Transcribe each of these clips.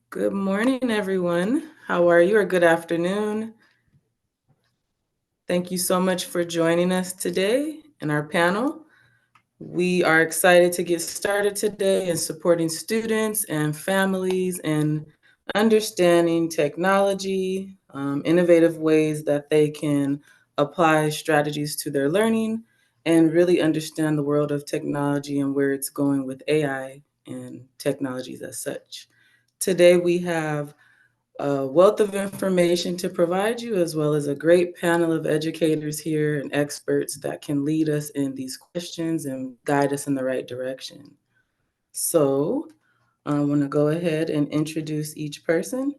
Good morning, everyone. How are you, or good afternoon? Thank you so much for joining us today in our panel. We are excited to get started today in supporting students and families and understanding technology, innovative ways that they can apply strategies to their learning and really understand the world of technology and where it's going with AI and technologies as such. Today we have a wealth of information to provide you, as well as a great panel of educators here and experts that can lead us in these questions and guide us in the right direction. So, I want to go ahead and introduce each person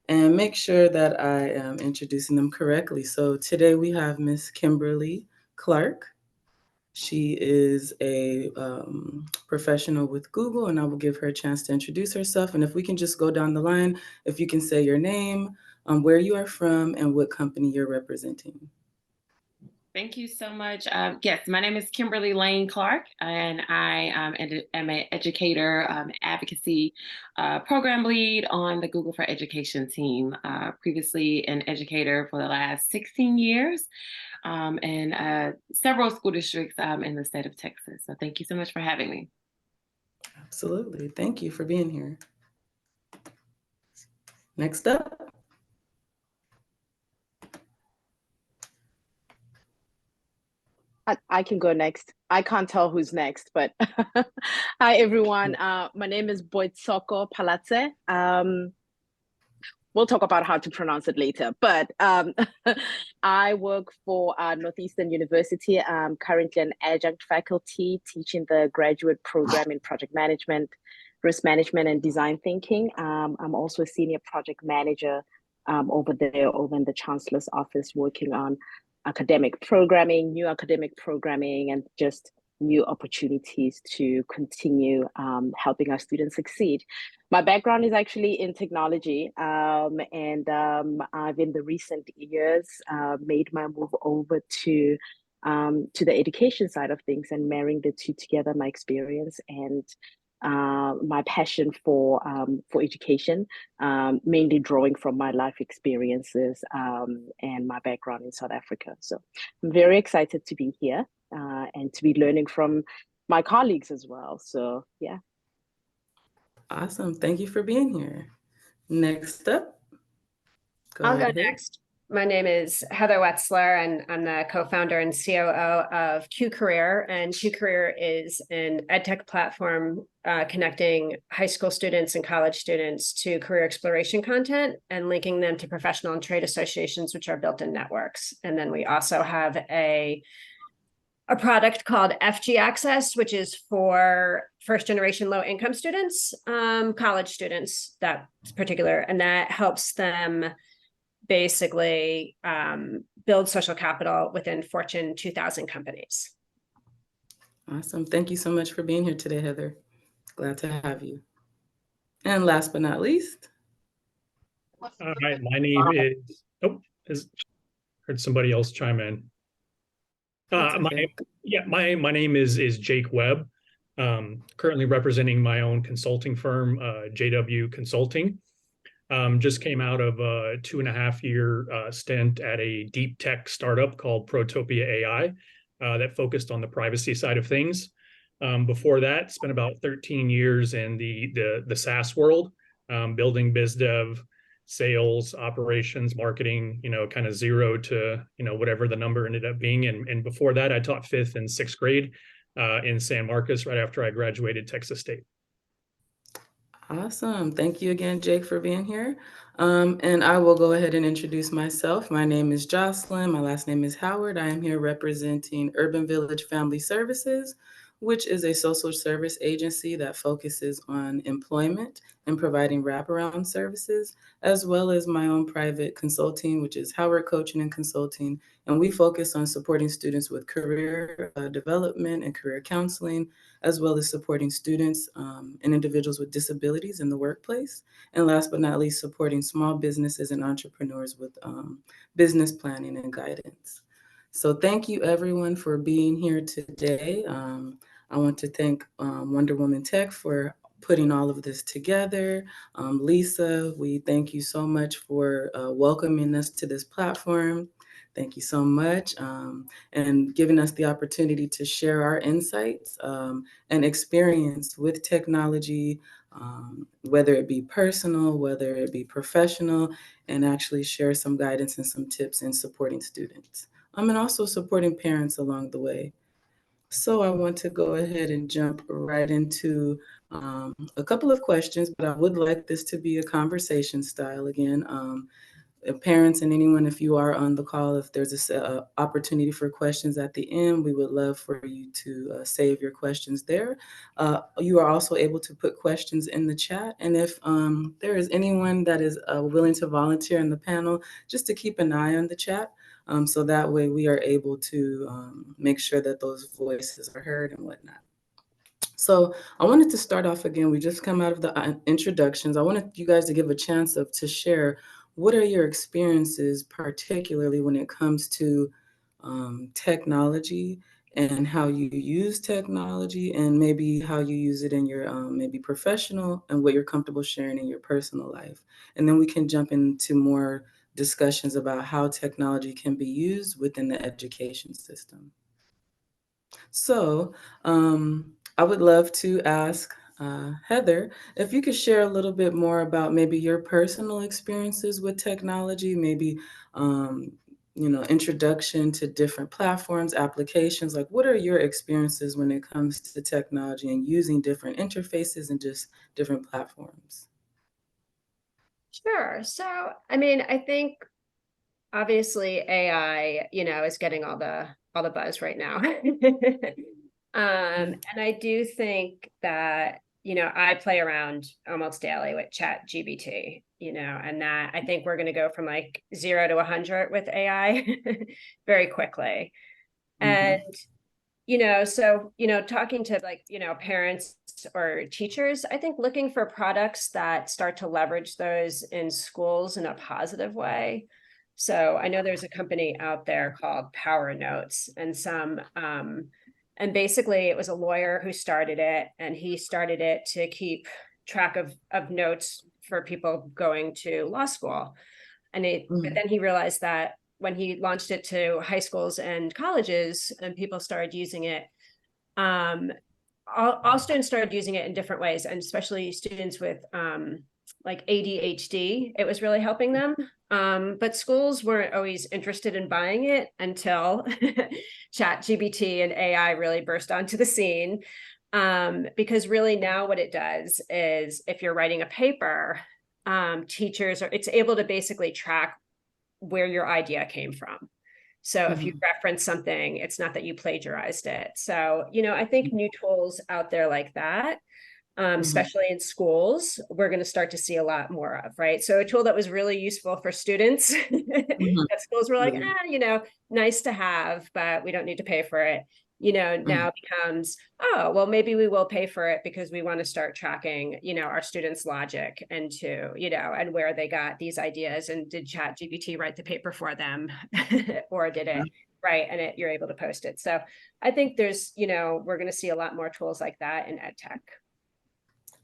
and make sure that I am introducing them correctly. So, today we have Miss Kimberly Clark. She is a professional with Google, and I will give her a chance to introduce herself. And if we can just go down the line, if you can say your name, where you are from, and what company you're representing. Thank you so much. Yes, my name is Kimberly Lane Clark, and I am an educator, advocacy program lead on the Google for Education team. Previously an educator for the last 16 years in several school districts in the state of Texas. So thank you so much for having me. Absolutely. Thank you for being here. Next up. I can go next. I can't tell who's next, but hi everyone. My name is Boitsoko Palatse. We'll talk about how to pronounce it later, but I work for Northeastern University. I'm currently an adjunct faculty teaching the graduate program in project management, risk management, and design thinking. I'm also a senior project manager over in the Chancellor's office, working on academic programming, new academic programming, and just new opportunities to continue helping our students succeed. My background is actually in technology, and I've in the recent years made my move over to the education side of things and marrying the two together, my experience and my passion for education, mainly drawing from my life experiences and my background in South Africa. So I'm very excited to be here and to be learning from my colleagues as well. So yeah. Awesome. Thank you for being here. Next up. I'll go next. My name is Heather Wetzler, and I'm the co-founder and COO of Q Career. And Q Career is an edtech platform connecting high school students and college students to career exploration content and linking them to professional and trade associations, which are built-in networks. And then we also have a product called FG Access, which is for first generation low income students, college students, that's particular, and that helps them basically build social capital within Fortune 2000 companies. Awesome. Thank you so much for being here today, Heather. Glad to have you. And last but not least. Hi, my name is, heard somebody else chime in. My name is Jake Webb. Currently representing my own consulting firm, JW Consulting. Just came out of a 2.5-year stint at a deep tech startup called Protopia AI that focused on the privacy side of things. Before that, spent about 13 years in the SaaS world, building biz dev, sales, operations, marketing, kind of zero to, whatever the number ended up being. And before that, I taught 5th and 6th grade in San Marcos right after I graduated Texas State. Awesome. Thank you again, Jake, for being here. And I will go ahead and introduce myself. My name is Jocelyn. My last name is Howard. I am here representing Urban Village Family Services, which is a social service agency that focuses on employment and providing wraparound services, as well as my own private consulting, which is Howard Coaching and Consulting. And we focus on supporting students with career development and career counseling, as well as supporting students and individuals with disabilities in the workplace. And last but not least, supporting small businesses and entrepreneurs with business planning and guidance. So thank you everyone for being here today. I want to thank Wonder Woman Tech for putting all of this together. Lisa, we thank you so much for welcoming us to this platform. Thank you so much, and giving us the opportunity to share our insights and experience with technology, whether it be personal, whether it be professional, and actually share some guidance and some tips in supporting students, and also supporting parents along the way. So I want to go ahead and jump right into a couple of questions, but I would like this to be a conversation style again. Parents and anyone, if you are on the call, if there's a opportunity for questions at the end, we would love for you to save your questions there. You are also able to put questions in the chat. And if there is anyone that is willing to volunteer in the panel, just to keep an eye on the chat. So that way we are able to make sure that those voices are heard and whatnot. So I wanted to start off again. We just come out of the introductions. I wanted you guys to give a chance to share what are your experiences, particularly when it comes to technology and how you use technology, and maybe how you use it in your maybe professional, and what you're comfortable sharing in your personal life. And then we can jump into more discussions about how technology can be used within the education system. So I would love to ask Heather if you could share a little bit more about maybe your personal experiences with technology, maybe introduction to different platforms, applications. Like, what are your experiences when it comes to technology and using different interfaces and just different platforms? Sure. So, I mean, I think obviously AI, is getting all the buzz right now. And I do think that, I play around almost daily with ChatGPT, and that I think we're going to go from like 0 to 100 with AI very quickly. And, so, talking to like, parents or teachers, I think looking for products that start to leverage those in schools in a positive way. So I know there's a company out there called Power Notes, and basically it was a lawyer who started it, and he started it to keep track of notes for people going to law school. And but then he realized that when he launched it to high schools and colleges and people started using it, all students started using it in different ways, and especially students with like ADHD, it was really helping them. But schools weren't always interested in buying it until ChatGPT and AI really burst onto the scene. Because really now what it does is, if you're writing a paper, it's able to basically track where your idea came from. So if you reference something, it's not that you plagiarized it. So, I think new tools out there like that, especially in schools, we're going to start to see a lot more of, right? So a tool that was really useful for students that schools were like, nice to have, but we don't need to pay for it. Now becomes, oh, well, maybe we will pay for it because we want to start tracking, our students' logic into, and where they got these ideas, and did ChatGPT write the paper for them or did it, right? And you're able to post it. So I think there's, we're going to see a lot more tools like that in ed tech.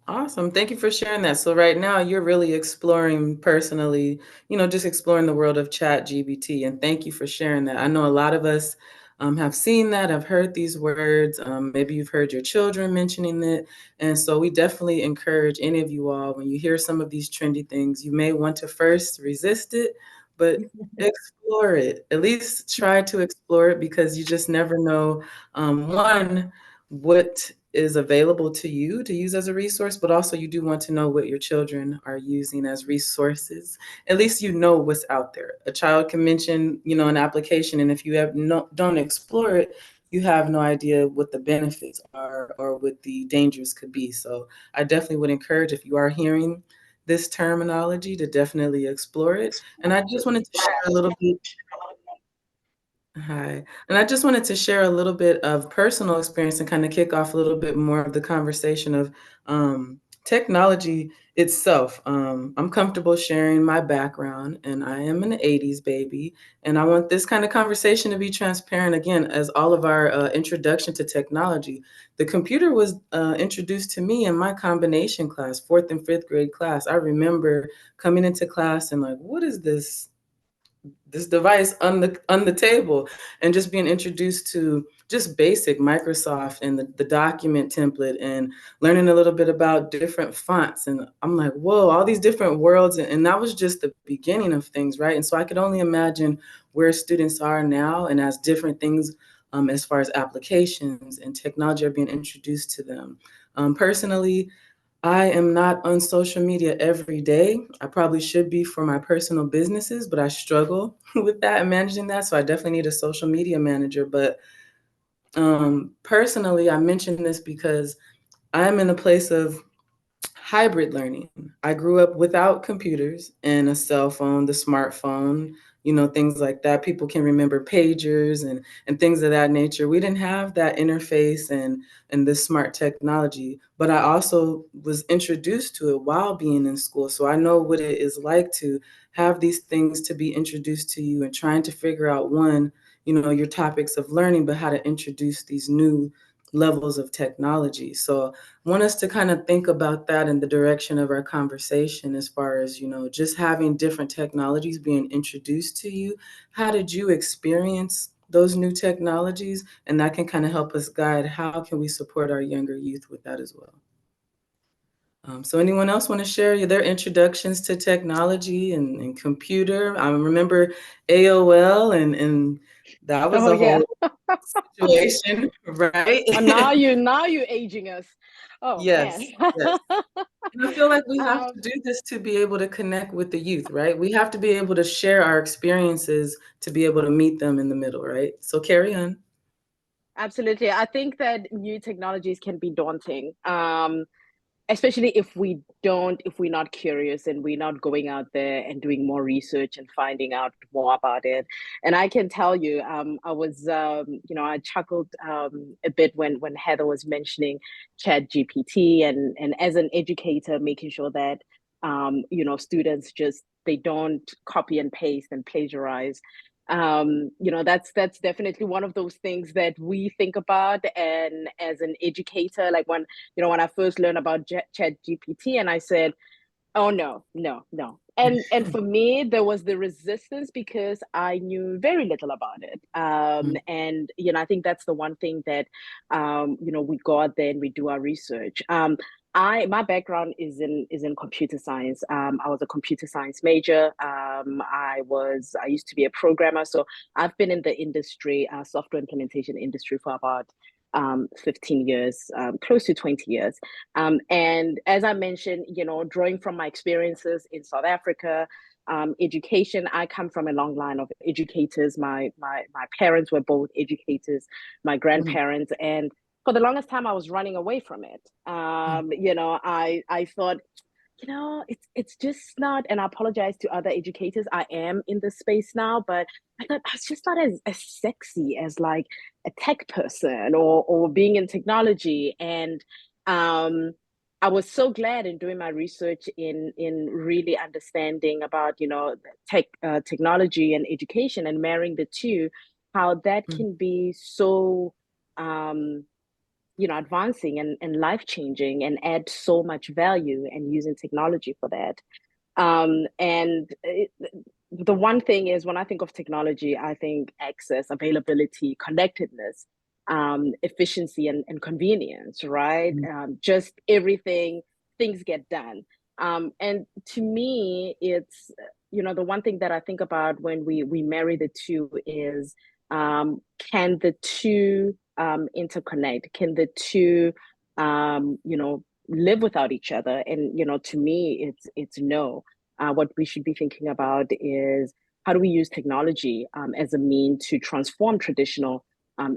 Awesome. Thank you for sharing that. So right now you're really exploring personally, just exploring the world of ChatGPT. And thank you for sharing that. I know a lot of us have seen that, have heard these words. Maybe you've heard your children mentioning it. And so we definitely encourage any of you all, when you hear some of these trendy things, you may want to first resist it, but explore it. At least try to explore it, because you just never know, one, what is available to you to use as a resource, but also you do want to know what your children are using as resources. At least you know what's out there. A child can mention, an application, and if you don't explore it, you have no idea what the benefits are or what the dangers could be. So I definitely would encourage, if you are hearing this terminology, to definitely explore it. And I just wanted to share a little bit. Hi. And I just wanted to share a little bit of personal experience and kind of kick off a little bit more of the conversation of technology itself. I'm comfortable sharing my background, and I am an 80s baby. And I want this kind of conversation to be transparent again, as all of our introduction to technology. The computer was introduced to me in my combination class, 4th and 5th grade class. I remember coming into class and like, what is this device on the table, and just being introduced to just basic Microsoft and the document template, and learning a little bit about different fonts. And I'm like, whoa, all these different worlds. And that was just the beginning of things, right? And so I could only imagine where students are now, and as different things as far as applications and technology are being introduced to them. Personally, I am not on social media every day. I probably should be for my personal businesses, but I struggle with that and managing that. So I definitely need a social media manager. But personally, I mention this because I'm in a place of hybrid learning. I grew up without computers and a cell phone, the smartphone, things like that. People can remember pagers and things of that nature. We didn't have that interface and this smart technology, but I also was introduced to it while being in school. So I know what it is like to have these things to be introduced to you, and trying to figure out your topics of learning, but how to introduce these new levels of technology. So want us to kind of think about that in the direction of our conversation, as far as, just having different technologies being introduced to you. How did you experience those new technologies? And that can kind of help us guide how can we support our younger youth with that as well. So anyone else want to share their introductions to technology and computer? I remember AOL, and that was Oh a yeah. whole situation, right? Oh, now you aging us. Oh man. Yes, yes. And I feel like we have Um, to do this to be able to connect with the youth, right? We have to be able to share our experiences to be able to meet them in the middle, right? So carry on. Absolutely. I think that new technologies can be daunting. Especially if we're not curious and we're not going out there and doing more research and finding out more about it. And I can tell you, I was I chuckled a bit when Heather was mentioning Chat GPT, and as an educator, making sure that students just they don't copy and paste and plagiarize. That's definitely one of those things that we think about. And as an educator, like when I first learned about Chat GPT, and I said, oh no, no, no. And for me, there was the resistance because I knew very little about it. And I think that's the one thing that we go out there and we do our research. My background is in computer science. I was a computer science major. I used to be a programmer, so I've been in the industry, software implementation industry, for about 15 years, close to 20 years. And as I mentioned, drawing from my experiences in South Africa, education, I come from a long line of educators. My parents were both educators, my grandparents, and for the longest time I was running away from it. I thought, it's just not, and I apologize to other educators. I am in this space now, but I thought it's just not as sexy as like a tech person or being in technology. And I was so glad in doing my research in really understanding about technology and education, and marrying the two, how that can be so advancing and life changing, and add so much value, and using technology for that. The one thing is, when I think of technology, I think access, availability, connectedness, efficiency, and convenience, right? Just everything, things get done. And to me, it's, the one thing that I think about when we marry the two is, can the two interconnect? Can the two, live without each other? And to me, it's no. What we should be thinking about is, how do we use technology as a mean to transform traditional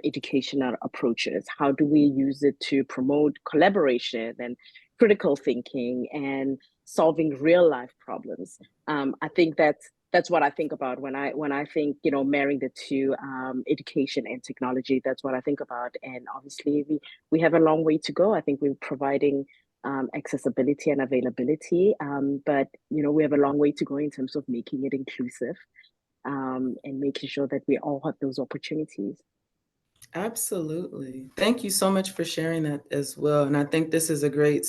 educational approaches? How do we use it to promote collaboration and critical thinking and solving real life problems? I think that's what I think about when I think, marrying the two, education and technology. That's what I think about. And obviously we have a long way to go. I think we're providing accessibility and availability. But we have a long way to go in terms of making it inclusive, and making sure that we all have those opportunities. Absolutely. Thank you so much for sharing that as well. And I think this is a great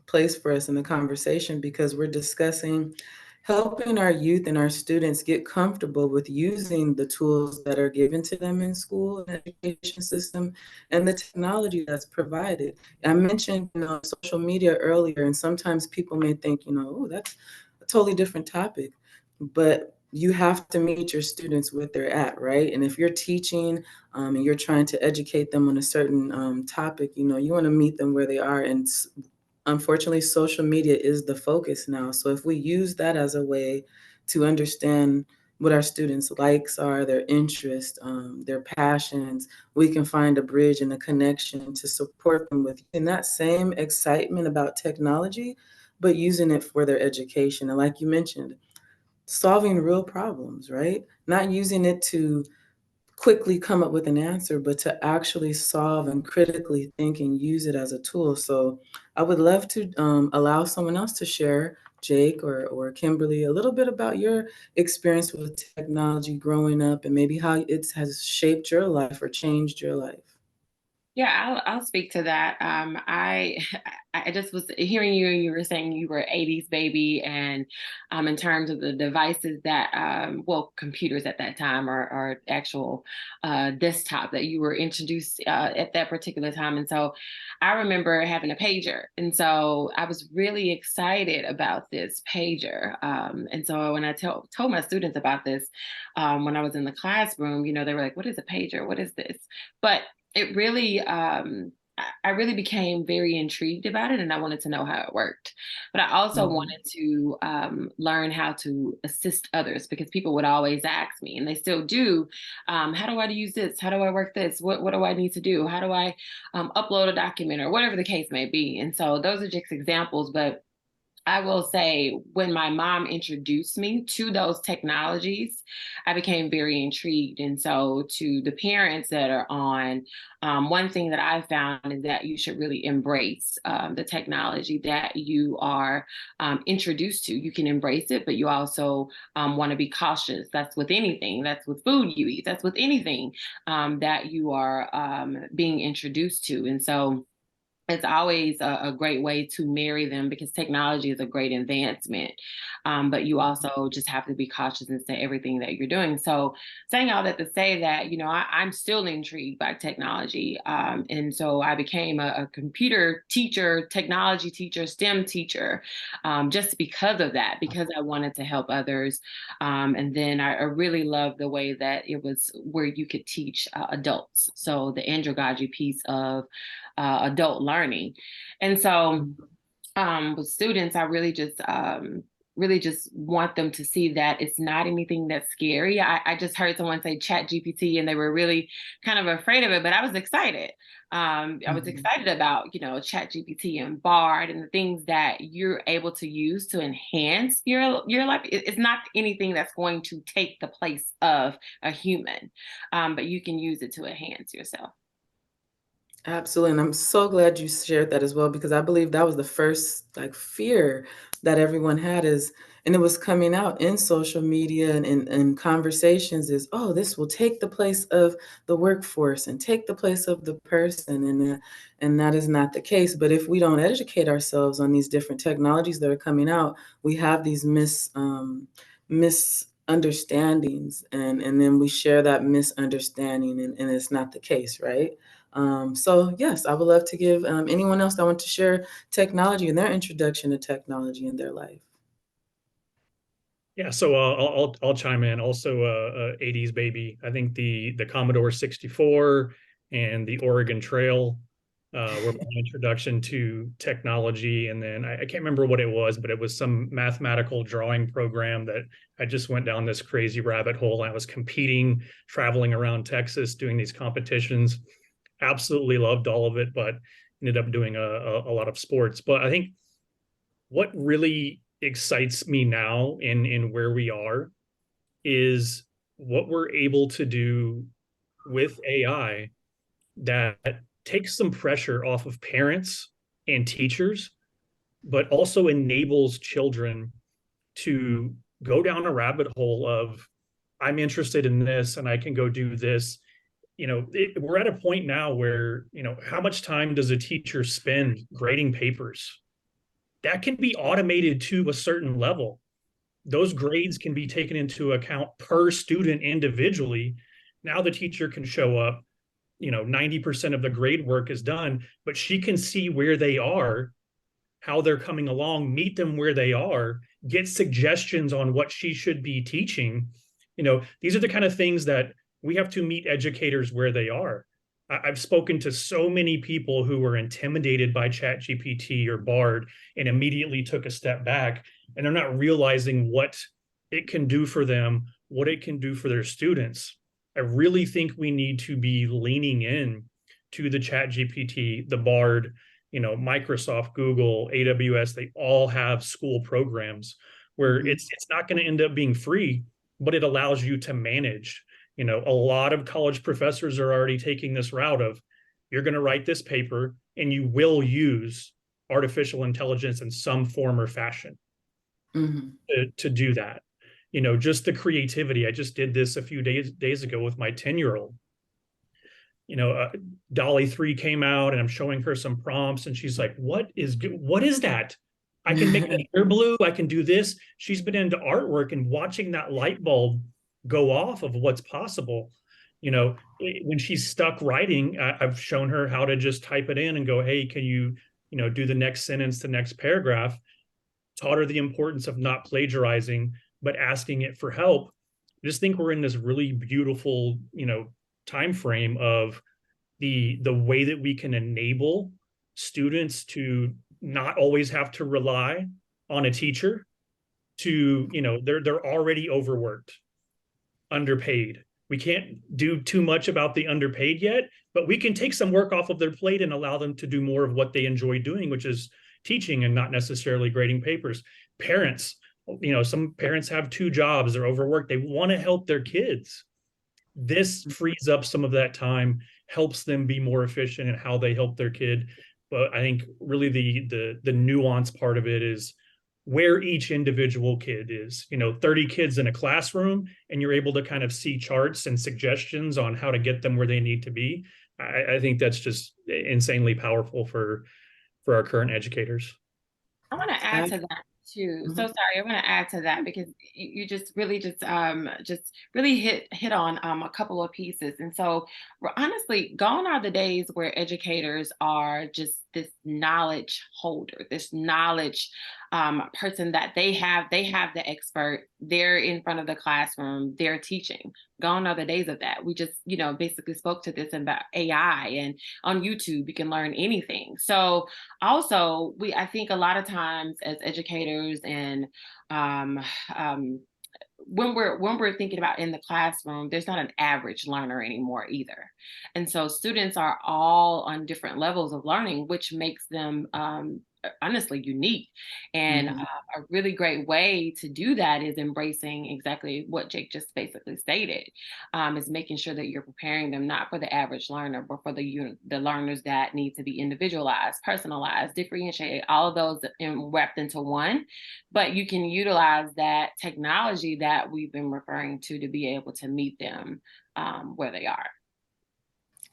place for us in the conversation because we're discussing helping our youth and our students get comfortable with using the tools that are given to them in school and education system and the technology that's provided. I mentioned, social media earlier, and sometimes people may think, oh, that's a totally different topic, but you have to meet your students where they're at, right? And if you're teaching and you're trying to educate them on a certain topic, you want to meet them where they are. And unfortunately, social media is the focus now. So if we use that as a way to understand what our students' likes are, their interests, their passions, we can find a bridge and a connection to support them with in that same excitement about technology, but using it for their education. And like you mentioned, solving real problems, right? Not using it to quickly come up with an answer, but to actually solve and critically think and use it as a tool. So I would love to allow someone else to share, Jake or Kimberly, a little bit about your experience with technology growing up and maybe how it has shaped your life or changed your life. Yeah, I'll speak to that. I just was hearing you, and you were saying you were 80s baby, and in terms of the devices that, computers at that time or actual desktop that you were introduced at that particular time. And so I remember having a pager. And so I was really excited about this pager. And so when I told my students about this, when I was in the classroom, they were like, what is a pager? What is this? But it really, I really became very intrigued about it, and I wanted to know how it worked. But I also wanted to learn how to assist others, because people would always ask me, and they still do, how do I use this? How do I work this? What do I need to do? How do I upload a document, or whatever the case may be? And so those are just examples, but I will say, when my mom introduced me to those technologies, I became very intrigued. And so, to the parents that are on, one thing that I found is that you should really embrace the technology that you are introduced to. You can embrace it, but you also want to be cautious. That's with anything. That's with food you eat. That's with anything that you are being introduced to. And so, it's always a great way to marry them, because technology is a great advancement. But you also just have to be cautious in everything that you're doing. So, saying all that to say that, I'm still intrigued by technology. And so I became a computer teacher, technology teacher, STEM teacher, just because of that, because I wanted to help others. And then I really loved the way that it was where you could teach adults. So the andragogy piece of adult learning. And so with students, I really just want them to see that it's not anything that's scary. I just heard someone say Chat GPT, and they were really kind of afraid of it, but I was excited. I was excited about, Chat GPT and Bard and the things that you're able to use to enhance your life. It's not anything that's going to take the place of a human, but you can use it to enhance yourself. Absolutely. And I'm so glad you shared that as well, because I believe that was the first fear that everyone had and it was coming out in social media and in conversations is, oh, this will take the place of the workforce and take the place of the person. And that is not the case. But if we don't educate ourselves on these different technologies that are coming out, we have these misunderstandings, and then we share that misunderstanding, and it's not the case, right? So yes, I would love to give anyone else that want to share technology and their introduction to technology in their life. Yeah, so I'll chime in. Also, 80s baby. I think the Commodore 64 and the Oregon Trail were my introduction to technology. And then I can't remember what it was, but it was some mathematical drawing program that I just went down this crazy rabbit hole. I was competing, traveling around Texas, doing these competitions. Absolutely loved all of it, but ended up doing a lot of sports. But I think what really excites me now in where we are is what we're able to do with AI that takes some pressure off of parents and teachers but also enables children to go down a rabbit hole of, I'm interested in this and I can go do this. We're at a point now where, how much time does a teacher spend grading papers? That can be automated to a certain level. Those grades can be taken into account per student individually. Now the teacher can show up, 90% of the grade work is done, but she can see where they are, how they're coming along, meet them where they are, get suggestions on what she should be teaching. These are the kind of things that we have to meet educators where they are. I've spoken to so many people who were intimidated by ChatGPT or Bard and immediately took a step back, and they're not realizing what it can do for them, what it can do for their students. I really think we need to be leaning in to the ChatGPT, the Bard, Microsoft, Google, AWS. They all have school programs where it's not going to end up being free, but it allows you to manage. A lot of college professors are already taking this route of, you're going to write this paper and you will use artificial intelligence in some form or fashion to do that. Just the creativity. I just did this a few days ago with my 10-year-old. DALL-E 3 came out and I'm showing her some prompts and she's like, what is that? I can make an ear blue. I can do this. She's been into artwork and watching that light bulb go off of what's possible. When she's stuck writing, I've shown her how to just type it in and go, hey, can you, do the next sentence, the next paragraph. Taught her the importance of not plagiarizing, but asking it for help. I just think we're in this really beautiful, time frame of the way that we can enable students to not always have to rely on a teacher to, they're already overworked, underpaid. We can't do too much about the underpaid yet, but we can take some work off of their plate and allow them to do more of what they enjoy doing, which is teaching and not necessarily grading papers. Parents, some parents have 2 jobs, they're overworked, they want to help their kids. This frees up some of that time, helps them be more efficient in how they help their kid. But I think really the nuance part of it is where each individual kid is. 30 kids in a classroom, and you're able to kind of see charts and suggestions on how to get them where they need to be. I think that's just insanely powerful for our current educators. I want to add to that too. So sorry, I want to add to that because you just really hit on a couple of pieces. And so honestly, gone are the days where educators are just this knowledge holder, this knowledge person that they have the expert, they're in front of the classroom, they're teaching. Gone are the days of that. We just, basically spoke to this about AI, and on YouTube, you can learn anything. So also I think a lot of times as educators and when we're thinking about in the classroom, there's not an average learner anymore either. And so students are all on different levels of learning, which makes them honestly unique. And a really great way to do that is embracing exactly what Jake just basically stated, is making sure that you're preparing them not for the average learner, but for the learners that need to be individualized, personalized, differentiated, all of those wrapped into one. But you can utilize that technology that we've been referring to be able to meet them where they are.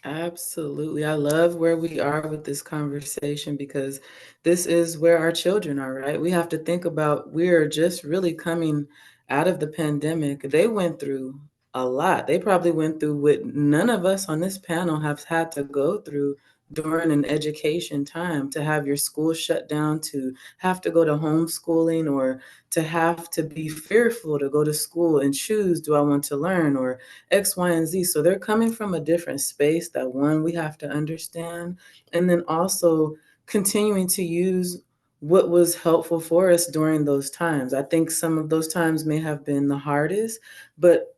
Absolutely. I love where we are with this conversation because this is where our children are, right? We have to think about we're just really coming out of the pandemic. They went through a lot. They probably went through what none of us on this panel have had to go through during an education time, to have your school shut down, to have to go to homeschooling, or to have to be fearful to go to school and choose, do I want to learn, or X, Y, and Z. So they're coming from a different space that, one, we have to understand, and then also continuing to use what was helpful for us during those times. I think some of those times may have been the hardest, but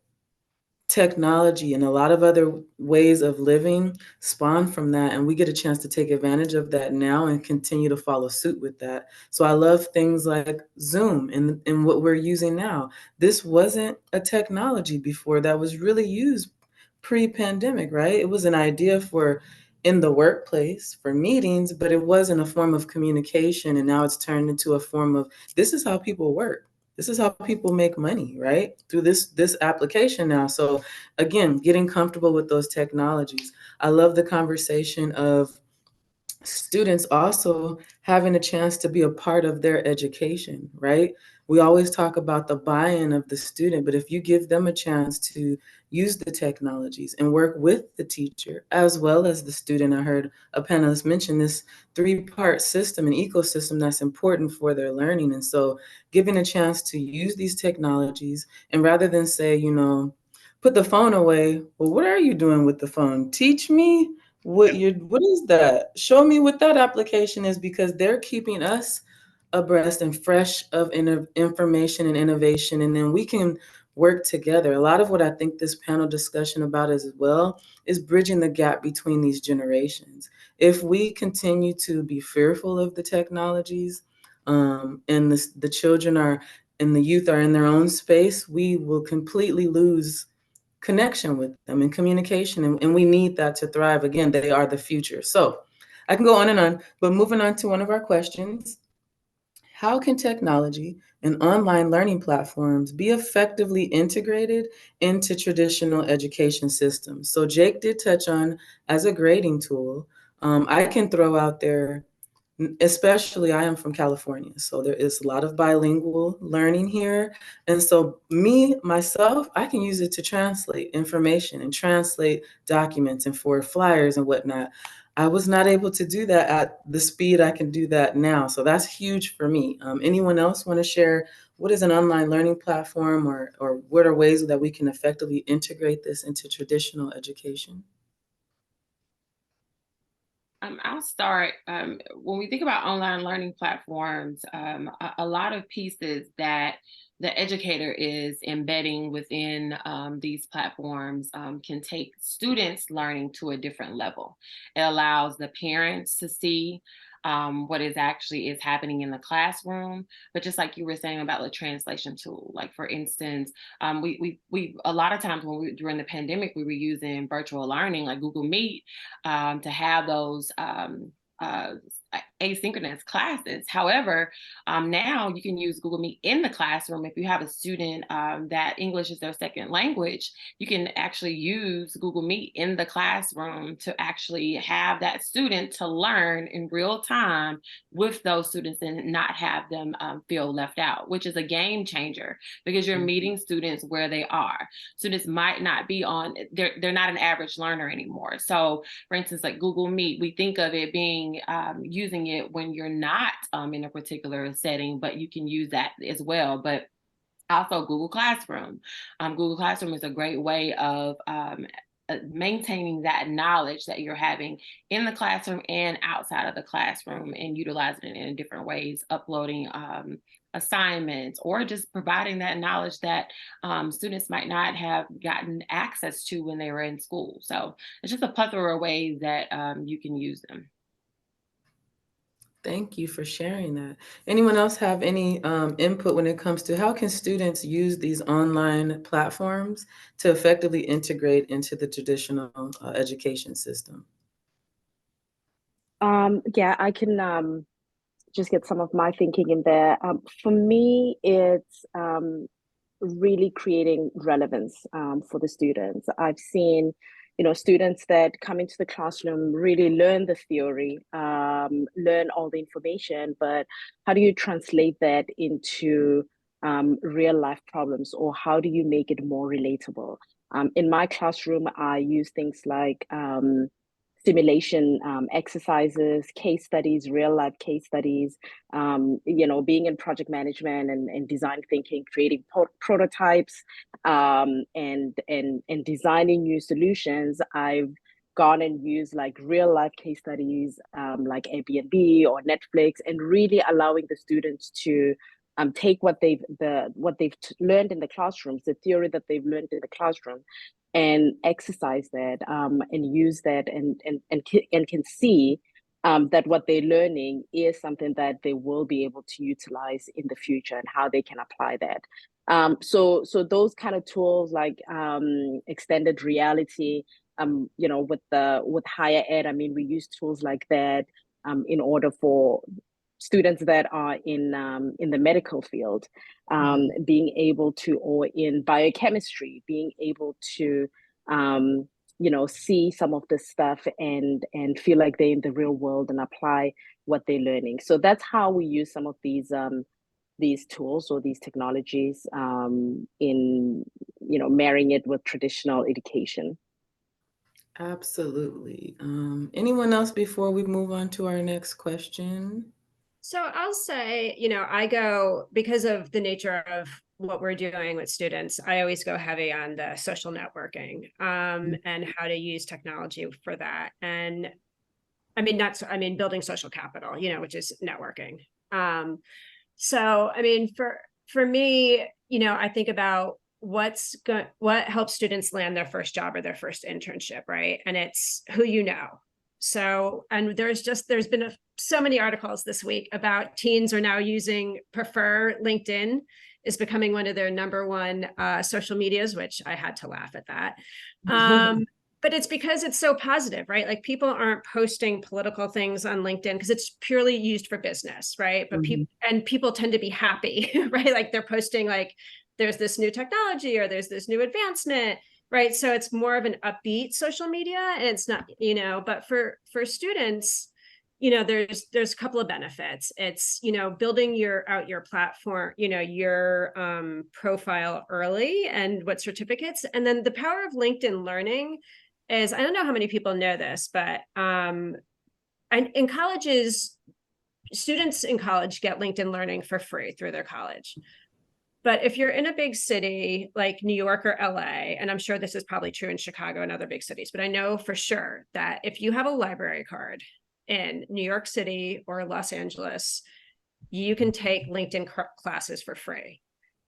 technology and a lot of other ways of living spawn from that, and we get a chance to take advantage of that now and continue to follow suit with that. So I love things like Zoom and what we're using now. This wasn't a technology before that was really used pre-pandemic, right? It was an idea for in the workplace for meetings, but it wasn't a form of communication. And now it's turned into a form of, this is how people work. This is how people make money, right? Through this application now. So again, getting comfortable with those technologies. I love the conversation of students also having a chance to be a part of their education, right? We always talk about the buy-in of the student, but if you give them a chance to use the technologies and work with the teacher as well as the student, I heard a panelist mention this three-part system and ecosystem that's important for their learning. And so giving a chance to use these technologies, and rather than say, put the phone away, well, what are you doing with the phone? Teach me what is that? Show me what that application is, because they're keeping us abreast and fresh of information and innovation, and then we can work together. A lot of what I think this panel discussion about as well is bridging the gap between these generations. If we continue to be fearful of the technologies, and the children are and the youth are in their own space, we will completely lose connection with them and communication. And we need that to thrive. Again, they are the future. So I can go on and on, but moving on to one of our questions. How can technology and online learning platforms be effectively integrated into traditional education systems? So Jake did touch on as a grading tool. I can throw out there, especially I am from California, so there is a lot of bilingual learning here. And so myself, I can use it to translate information and translate documents and for flyers and whatnot. I was not able to do that at the speed I can do that now. So that's huge for me. Anyone else want to share what is an online learning platform, or what are ways that we can effectively integrate this into traditional education? I'll start. When we think about online learning platforms, a lot of pieces that the educator is embedding within these platforms can take students' learning to a different level. It allows the parents to see what is happening in the classroom. But just like you were saying about the translation tool, like for instance, we a lot of times during the pandemic, we were using virtual learning like Google Meet to have those asynchronous classes. However, now you can use Google Meet in the classroom. If you have a student that English is their second language, you can actually use Google Meet in the classroom to actually have that student to learn in real time with those students and not have them feel left out, which is a game changer because you're meeting students where they are. Students might not be they're not an average learner anymore. So for instance, like Google Meet, we think of it being using it when you're not in a particular setting, but you can use that as well. But also Google Classroom. Google Classroom is a great way of maintaining that knowledge that you're having in the classroom and outside of the classroom, and utilizing it in different ways, uploading assignments, or just providing that knowledge that students might not have gotten access to when they were in school. So it's just a plethora of ways that you can use them. Thank you for sharing that. Anyone else have any input when it comes to how can students use these online platforms to effectively integrate into the traditional education system? Yeah, I can just get some of my thinking in there. For me, it's really creating relevance for the students. I've seen, students that come into the classroom really learn the theory, learn all the information, but how do you translate that into real life problems, or how do you make it more relatable? In my classroom, I use things like simulation exercises, case studies, real life case studies, being in project management and design thinking, creating prototypes, and designing new solutions. I've gone and used like real life case studies, like Airbnb or Netflix, and really allowing the students to take what they've learned in the classrooms, the theory that they've learned in the classroom, and exercise that, and use that, and can see that what they're learning is something that they will be able to utilize in the future, and how they can apply that. So those kind of tools like extended reality, with higher ed, I mean, we use tools like that in order for students that are in the medical field, being able to, or in biochemistry, being able to see some of the stuff and feel like they're in the real world and apply what they're learning. So that's how we use some of these tools or these technologies in marrying it with traditional education. Absolutely. Anyone else before we move on to our next question? So I'll say, I go, because of the nature of what we're doing with students, I always go heavy on the social networking and how to use technology for that. And I mean, building social capital, which is networking. So, I mean, for me, I think about what helps students land their first job or their first internship, right? And it's who you know. So, and there's been so many articles this week about teens are now prefer LinkedIn is becoming one of their number one social medias, which I had to laugh at that. But it's because it's so positive, right? Like people aren't posting political things on LinkedIn because it's purely used for business, right? But people tend to be happy, right? Like they're posting like there's this new technology or there's this new advancement, right? So it's more of an upbeat social media, and it's not, but for students, there's a couple of benefits. It's, building your platform, your profile early and what certificates. And then the power of LinkedIn Learning is, I don't know how many people know this, but in colleges, students in college get LinkedIn Learning for free through their college. But if you're in a big city like New York or LA, and I'm sure this is probably true in Chicago and other big cities, but I know for sure that if you have a library card in New York City or Los Angeles, you can take LinkedIn classes for free.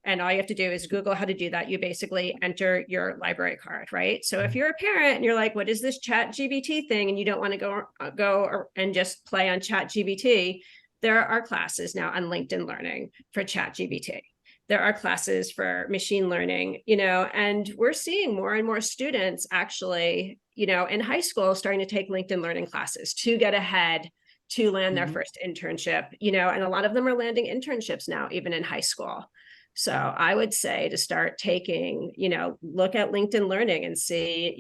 And all you have to do is Google how to do that. You basically enter your library card, right? So if you're a parent and you're like, what is this ChatGPT thing? And you don't want to go and just play on ChatGPT, there are classes now on LinkedIn Learning for ChatGPT. There are classes for machine learning, and we're seeing more and more students actually, in high school starting to take LinkedIn Learning classes to get ahead, to land their first internship, and a lot of them are landing internships now, even in high school. So I would say to start taking, look at LinkedIn Learning and see,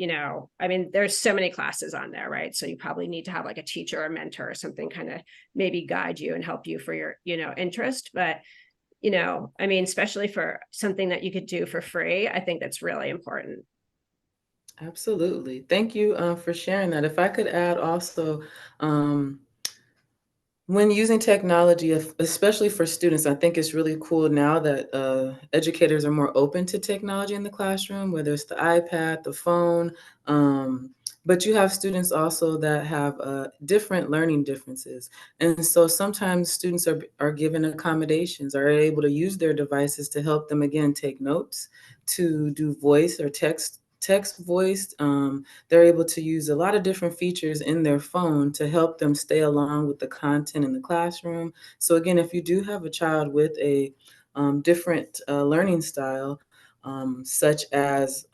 I mean, there's so many classes on there, right? So you probably need to have like a teacher or mentor or something kind of maybe guide you and help you for your, interest. But, I mean, especially for something that you could do for free, I think that's really important. Absolutely. Thank you for sharing that. If I could add also, when using technology, especially for students, I think it's really cool now that educators are more open to technology in the classroom, whether it's the iPad, the phone, but you have students also that have different learning differences. And so sometimes students are given accommodations, are able to use their devices to help them, again, take notes, to do voice or text voiced. They're able to use a lot of different features in their phone to help them stay along with the content in the classroom. So again, if you do have a child with a different learning style, such as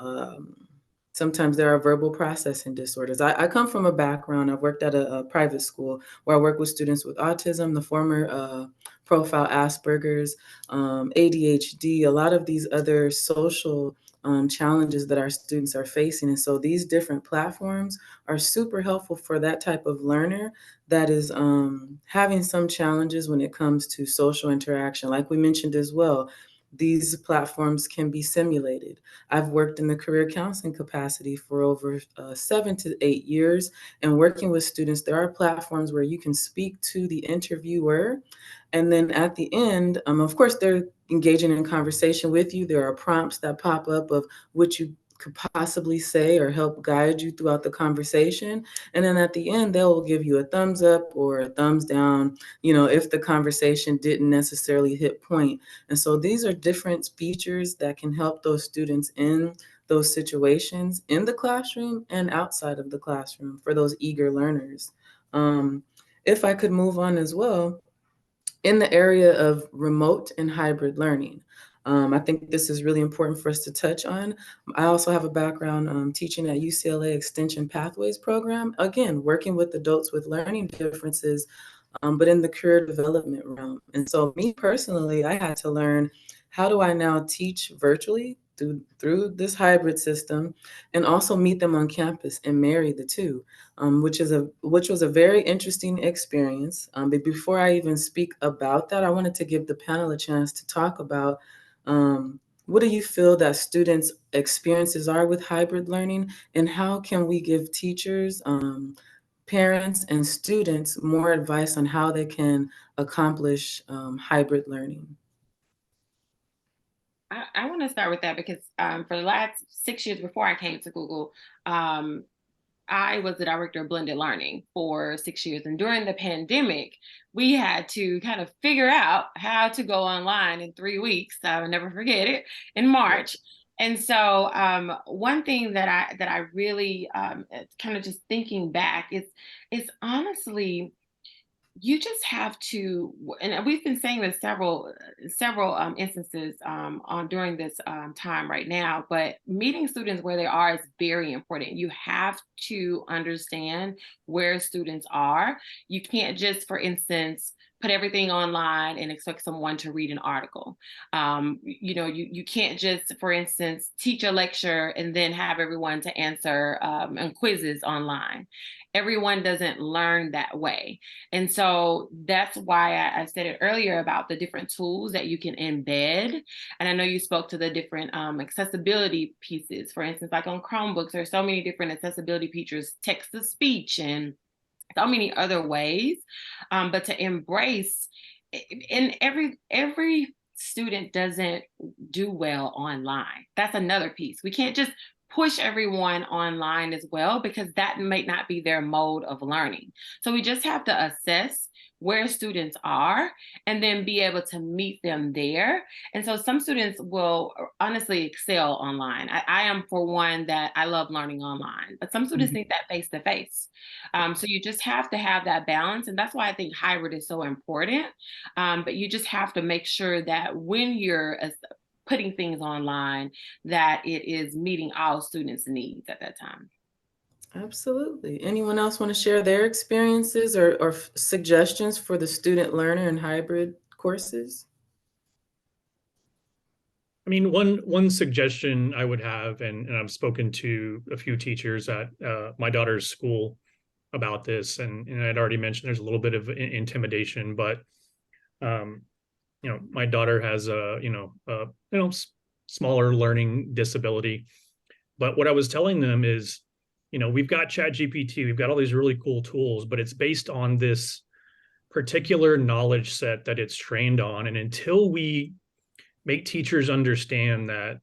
sometimes there are verbal processing disorders. I come from a background, I've worked at a private school where I work with students with autism, the former profile Asperger's, ADHD, a lot of these other social challenges that our students are facing. And so these different platforms are super helpful for that type of learner that is having some challenges when it comes to social interaction. Like we mentioned as well, these platforms can be simulated. I've worked in the career counseling capacity for over 7 to 8 years, and working with students, there are platforms where you can speak to the interviewer, and then at the end, of course, they're engaging in conversation with you. There are prompts that pop up of what you could possibly say or help guide you throughout the conversation. And then at the end, they'll give you a thumbs up or a thumbs down, if the conversation didn't necessarily hit point. And so these are different features that can help those students in those situations in the classroom and outside of the classroom for those eager learners. If I could move on as well, in the area of remote and hybrid learning, I think this is really important for us to touch on. I also have a background teaching at UCLA Extension Pathways program, again, working with adults with learning differences, but in the career development realm. And so me personally, I had to learn, how do I now teach virtually through this hybrid system and also meet them on campus and marry the two, which was a very interesting experience. But before I even speak about that, I wanted to give the panel a chance to talk about, what do you feel that students' experiences are with hybrid learning, and how can we give teachers, parents, and students more advice on how they can accomplish hybrid learning? I want to start with that because for the last 6 years before I came to Google, I was the director of blended learning for 6 years. And during the pandemic, we had to kind of figure out how to go online in 3 weeks. I'll never forget it, in March. And so one thing that I really kind of just thinking back is honestly, you just have to, and we've been saying this several instances on during this time right now, but meeting students where they are is very important. You have to understand where students are. You can't just, for instance, put everything online and expect someone to read an article. You can't just, for instance, teach a lecture and then have everyone to answer quizzes online. Everyone doesn't learn that way. And so that's why I said it earlier about the different tools that you can embed. And I know you spoke to the different accessibility pieces. For instance, like on Chromebooks, there's so many different accessibility features, text to speech, and so many other ways. But to embrace, and every student doesn't do well online. That's another piece. We can't just push everyone online as well, because that might not be their mode of learning. So we just have to assess where students are and then be able to meet them there. And so some students will honestly excel online. I am, for one, that I love learning online, but some students need that face-to-face. So you just have to have that balance. And that's why I think hybrid is so important. But you just have to make sure that when you're putting things online, that it is meeting all students' needs at that time. Absolutely. Anyone else want to share their experiences or suggestions for the student learner in hybrid courses? I mean, one suggestion I would have, and I've spoken to a few teachers at my daughter's school about this, and I'd already mentioned there's a little bit of intimidation, but my daughter has a smaller learning disability. But what I was telling them is, we've got ChatGPT, we've got all these really cool tools, but it's based on this particular knowledge set that it's trained on. And until we make teachers understand that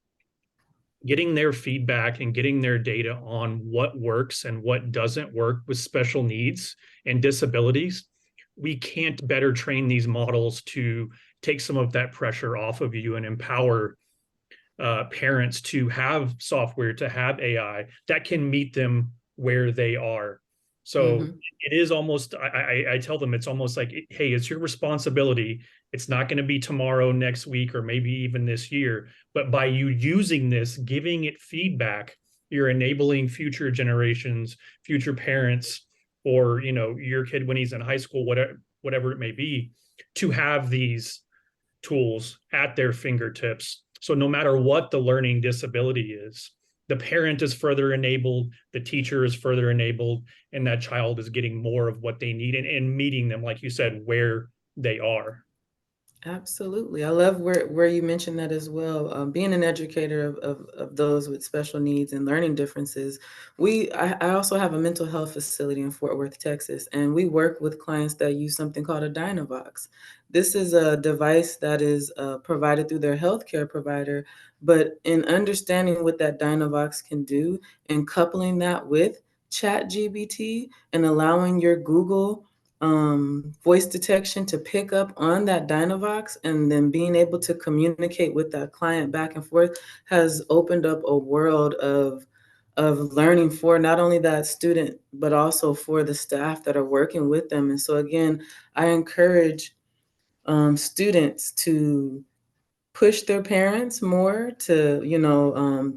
getting their feedback and getting their data on what works and what doesn't work with special needs and disabilities, we can't better train these models to take some of that pressure off of you and empower parents to have software, to have AI that can meet them where they are. So it is almost, I tell them, it's almost like, hey, it's your responsibility. It's not going to be tomorrow, next week, or maybe even this year. But by you using this, giving it feedback, you're enabling future generations, future parents, or, your kid when he's in high school, whatever it may be, to have these tools at their fingertips. So no matter what the learning disability is, the parent is further enabled, the teacher is further enabled, and that child is getting more of what they need and meeting them, like you said, where they are. Absolutely. I love where you mentioned that as well. Being an educator of those with special needs and learning differences, I also have a mental health facility in Fort Worth, Texas, and we work with clients that use something called a Dynavox. This is a device that is provided through their healthcare provider, but in understanding what that Dynavox can do and coupling that with ChatGPT and allowing your Google voice detection to pick up on that Dynavox and then being able to communicate with that client back and forth has opened up a world of learning for not only that student, but also for the staff that are working with them. And so again, I encourage students to push their parents more to,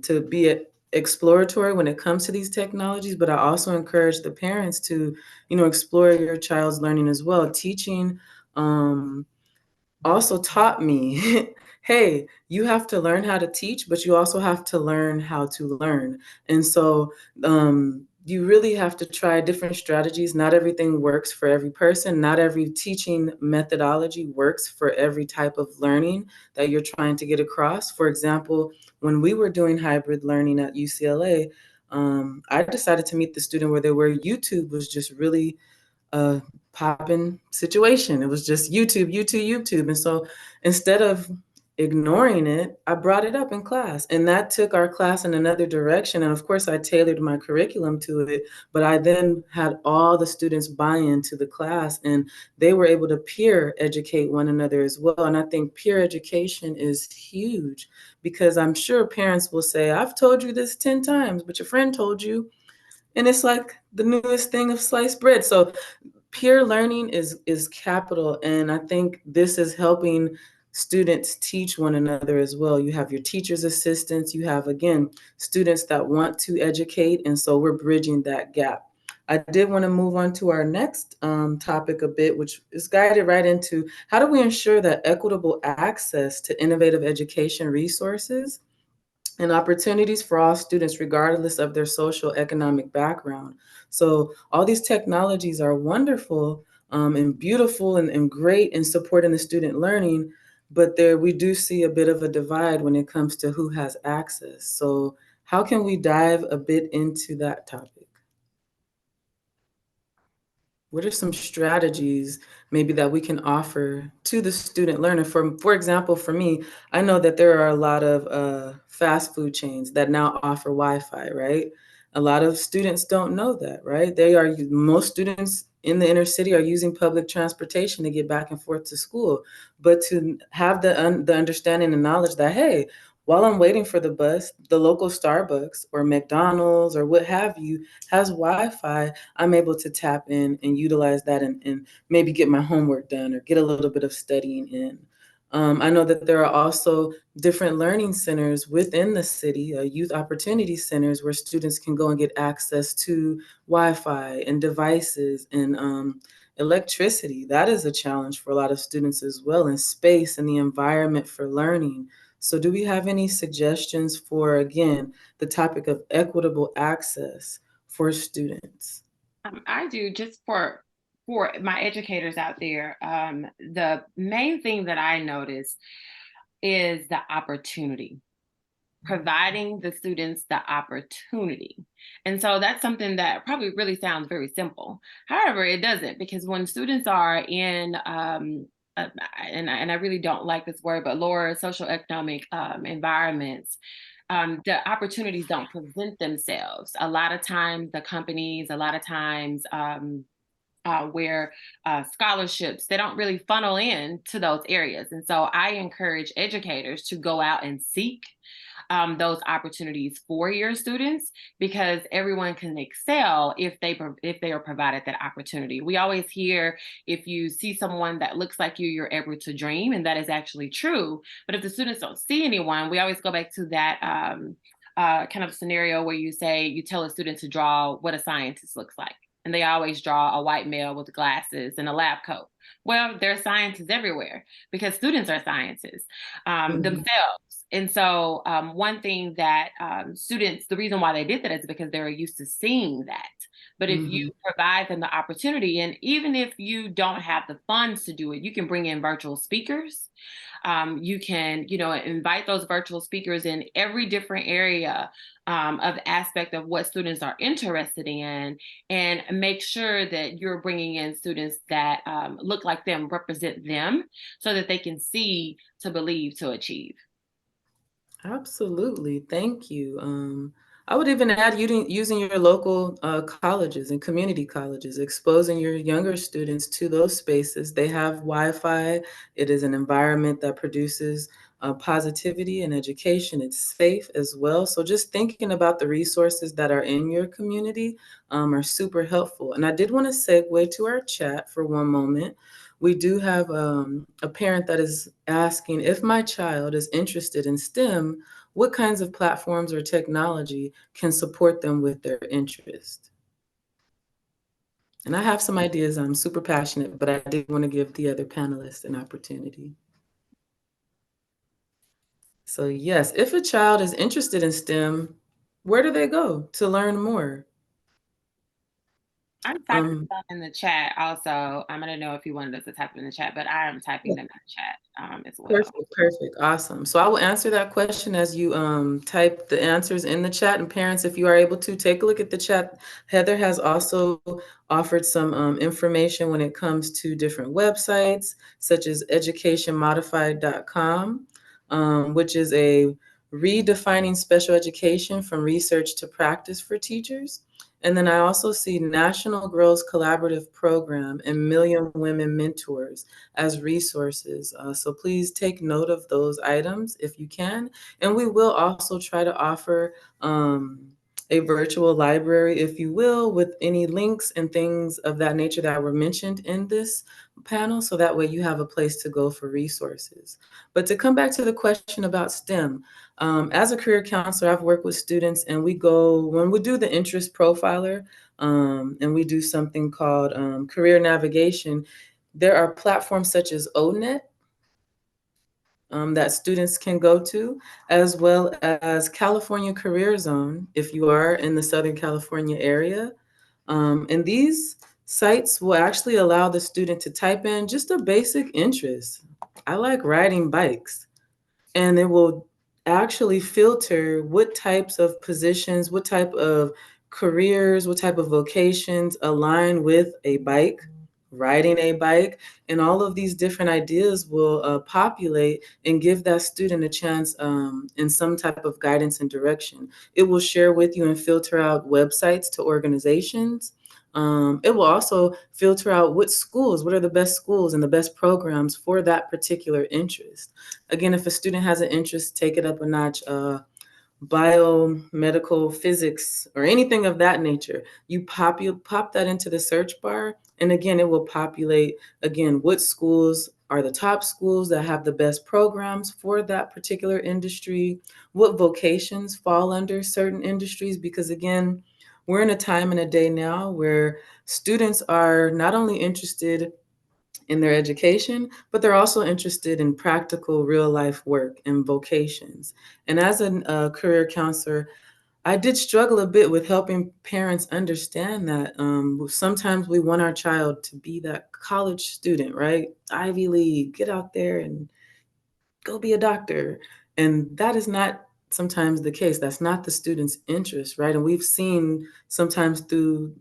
to be exploratory when it comes to these technologies, but I also encourage the parents to, explore your child's learning as well. Teaching also taught me, hey, you have to learn how to teach, but you also have to learn how to learn. And so you really have to try different strategies. Not everything works for every person. Not every teaching methodology works for every type of learning that you're trying to get across. For example, when we were doing hybrid learning at UCLA, I decided to meet the student where they were. YouTube was just really a popping situation. It was just YouTube, YouTube, YouTube. And so instead of ignoring it, I brought it up in class, and that took our class in another direction. And of course, I tailored my curriculum to it, but I then had all the students buy into the class, and they were able to peer educate one another as well. And I think peer education is huge, because I'm sure parents will say, I've told you this 10 times, but your friend told you. And it's like the newest thing of sliced bread. So peer learning is capital, and I think this is helping students teach one another as well. You have your teachers' assistants, you have, again, students that want to educate, and so we're bridging that gap. I did want to move on to our next topic a bit, which is guided right into how do we ensure that equitable access to innovative education resources and opportunities for all students, regardless of their social economic background. So all these technologies are wonderful and beautiful and great in supporting the student learning, but there we do see a bit of a divide when it comes to who has access. So how can we dive a bit into that topic? What are some strategies maybe that we can offer to the student learner? For example, for me, I know that there are a lot of fast food chains that now offer Wi-Fi, right? A lot of students don't know that, right? Most students in the inner city are using public transportation to get back and forth to school, but to have the understanding and knowledge that, hey, while I'm waiting for the bus, the local Starbucks or McDonald's or what have you has Wi-Fi, I'm able to tap in and utilize that and maybe get my homework done or get a little bit of studying in. I know that there are also different learning centers within the city, youth opportunity centers, where students can go and get access to Wi-Fi and devices and electricity. That is a challenge for a lot of students as well, and space and the environment for learning. So do we have any suggestions for, again, the topic of equitable access for students? I do, just for my educators out there. The main thing that I notice is the opportunity, providing the students the opportunity. And so that's something that probably really sounds very simple. However, it doesn't, because when students are in and I really don't like this word, but lower socioeconomic environments, the opportunities don't present themselves. A lot of times the companies, a lot of times where scholarships, they don't really funnel in to those areas. And so I encourage educators to go out and seek those opportunities for your students, because everyone can excel if they are provided that opportunity. We always hear, if you see someone that looks like you, you're able to dream, and that is actually true. But if the students don't see anyone, we always go back to that kind of scenario where you tell a student to draw what a scientist looks like. And they always draw a white male with glasses and a lab coat. Well, there are scientists everywhere, because students are scientists themselves. And so one thing that students, the reason why they did that is because they're used to seeing that. But if you provide them the opportunity, and even if you don't have the funds to do it, you can bring in virtual speakers. You can, invite those virtual speakers in every different area of aspect of what students are interested in, and make sure that you're bringing in students that look like them, represent them, so that they can see to believe to achieve. Absolutely. Thank you. I would even add using your local colleges and community colleges, exposing your younger students to those spaces. They have Wi-Fi. It is an environment that produces positivity and education. It's safe as well. So just thinking about the resources that are in your community are super helpful. And I did want to segue to our chat for one moment. we do have a parent that is asking, if my child is interested in STEM, what kinds of platforms or technology can support them with their interest? And I have some ideas. I'm super passionate, but I did want to give the other panelists an opportunity. So yes, if a child is interested in STEM, where do they go to learn more? I'm typing them in the chat also. I don't know if you wanted us to type it in the chat, but I am typing them in the chat as well. Perfect, awesome. So I will answer that question as you type the answers in the chat. And parents, if you are able to, take a look at the chat. Heather has also offered some information when it comes to different websites, such as educationmodified.com, which is a redefining special education from research to practice for teachers. And then I also see National Girls Collaborative Program and Million Women Mentors as resources. So please take note of those items if you can. And we will also try to offer a virtual library, if you will, with any links and things of that nature that were mentioned in this panel. So that way you have a place to go for resources. But to come back to the question about STEM, as a career counselor, I've worked with students, and when we do the interest profiler, and we do something called career navigation, there are platforms such as ONET that students can go to, as well as California Career Zone, if you are in the Southern California area. And these sites will actually allow the student to type in just a basic interest. I like riding bikes. And it will actually filter what types of positions, what type of careers, what type of vocations align with a bike, riding a bike, and all of these different ideas will populate and give that student a chance in some type of guidance and direction. It will share with you and filter out websites to organizations. It will also filter out what are the best schools and the best programs for that particular interest. Again, if a student has an interest, take it up a notch, biomedical physics or anything of that nature, you pop that into the search bar. And again, it will populate, again, what schools are the top schools that have the best programs for that particular industry, what vocations fall under certain industries, because again, we're in a time and a day now where students are not only interested in their education, but they're also interested in practical real life work and vocations. And as a career counselor, I did struggle a bit with helping parents understand that sometimes we want our child to be that college student, right? Ivy League, get out there and go be a doctor. And that is not sometimes the case. That's not the student's interest, right? And we've seen sometimes through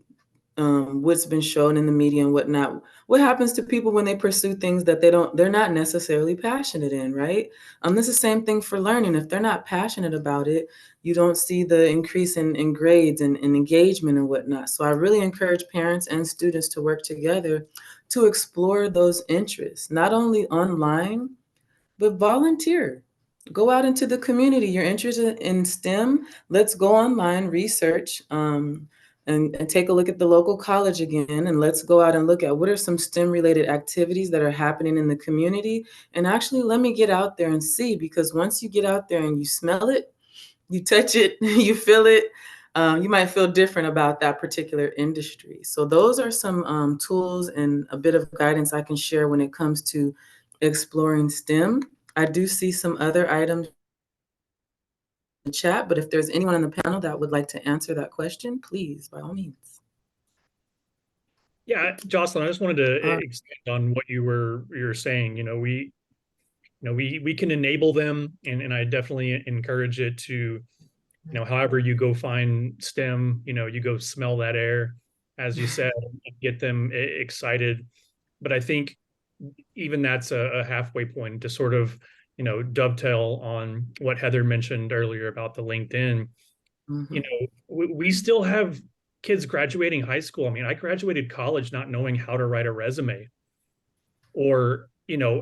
what's been shown in the media and whatnot, what happens to people when they pursue things that they're not necessarily passionate in, right? This is the same thing for learning. If they're not passionate about it, you don't see the increase in grades and engagement and whatnot. So I really encourage parents and students to work together to explore those interests, not only online, but volunteer. Go out into the community. You're interested in STEM? Let's go online, research, and take a look at the local college again. And let's go out and look at what are some STEM related activities that are happening in the community. And actually, let me get out there and see, because once you get out there and you smell it, you touch it, you feel it, you might feel different about that particular industry. So those are some tools and a bit of guidance I can share when it comes to exploring STEM. I do see some other items in the chat, but if there's anyone on the panel that would like to answer that question, please, by all means. Yeah, Jocelyn, I just wanted to expand on what you were saying. We can enable them, and I definitely encourage it to, however you go find STEM, you go smell that air, as you said, get them excited. But I think even that's a halfway point to sort of, dovetail on what Heather mentioned earlier about the LinkedIn. We still have kids graduating high school. I mean, I graduated college not knowing how to write a resume, or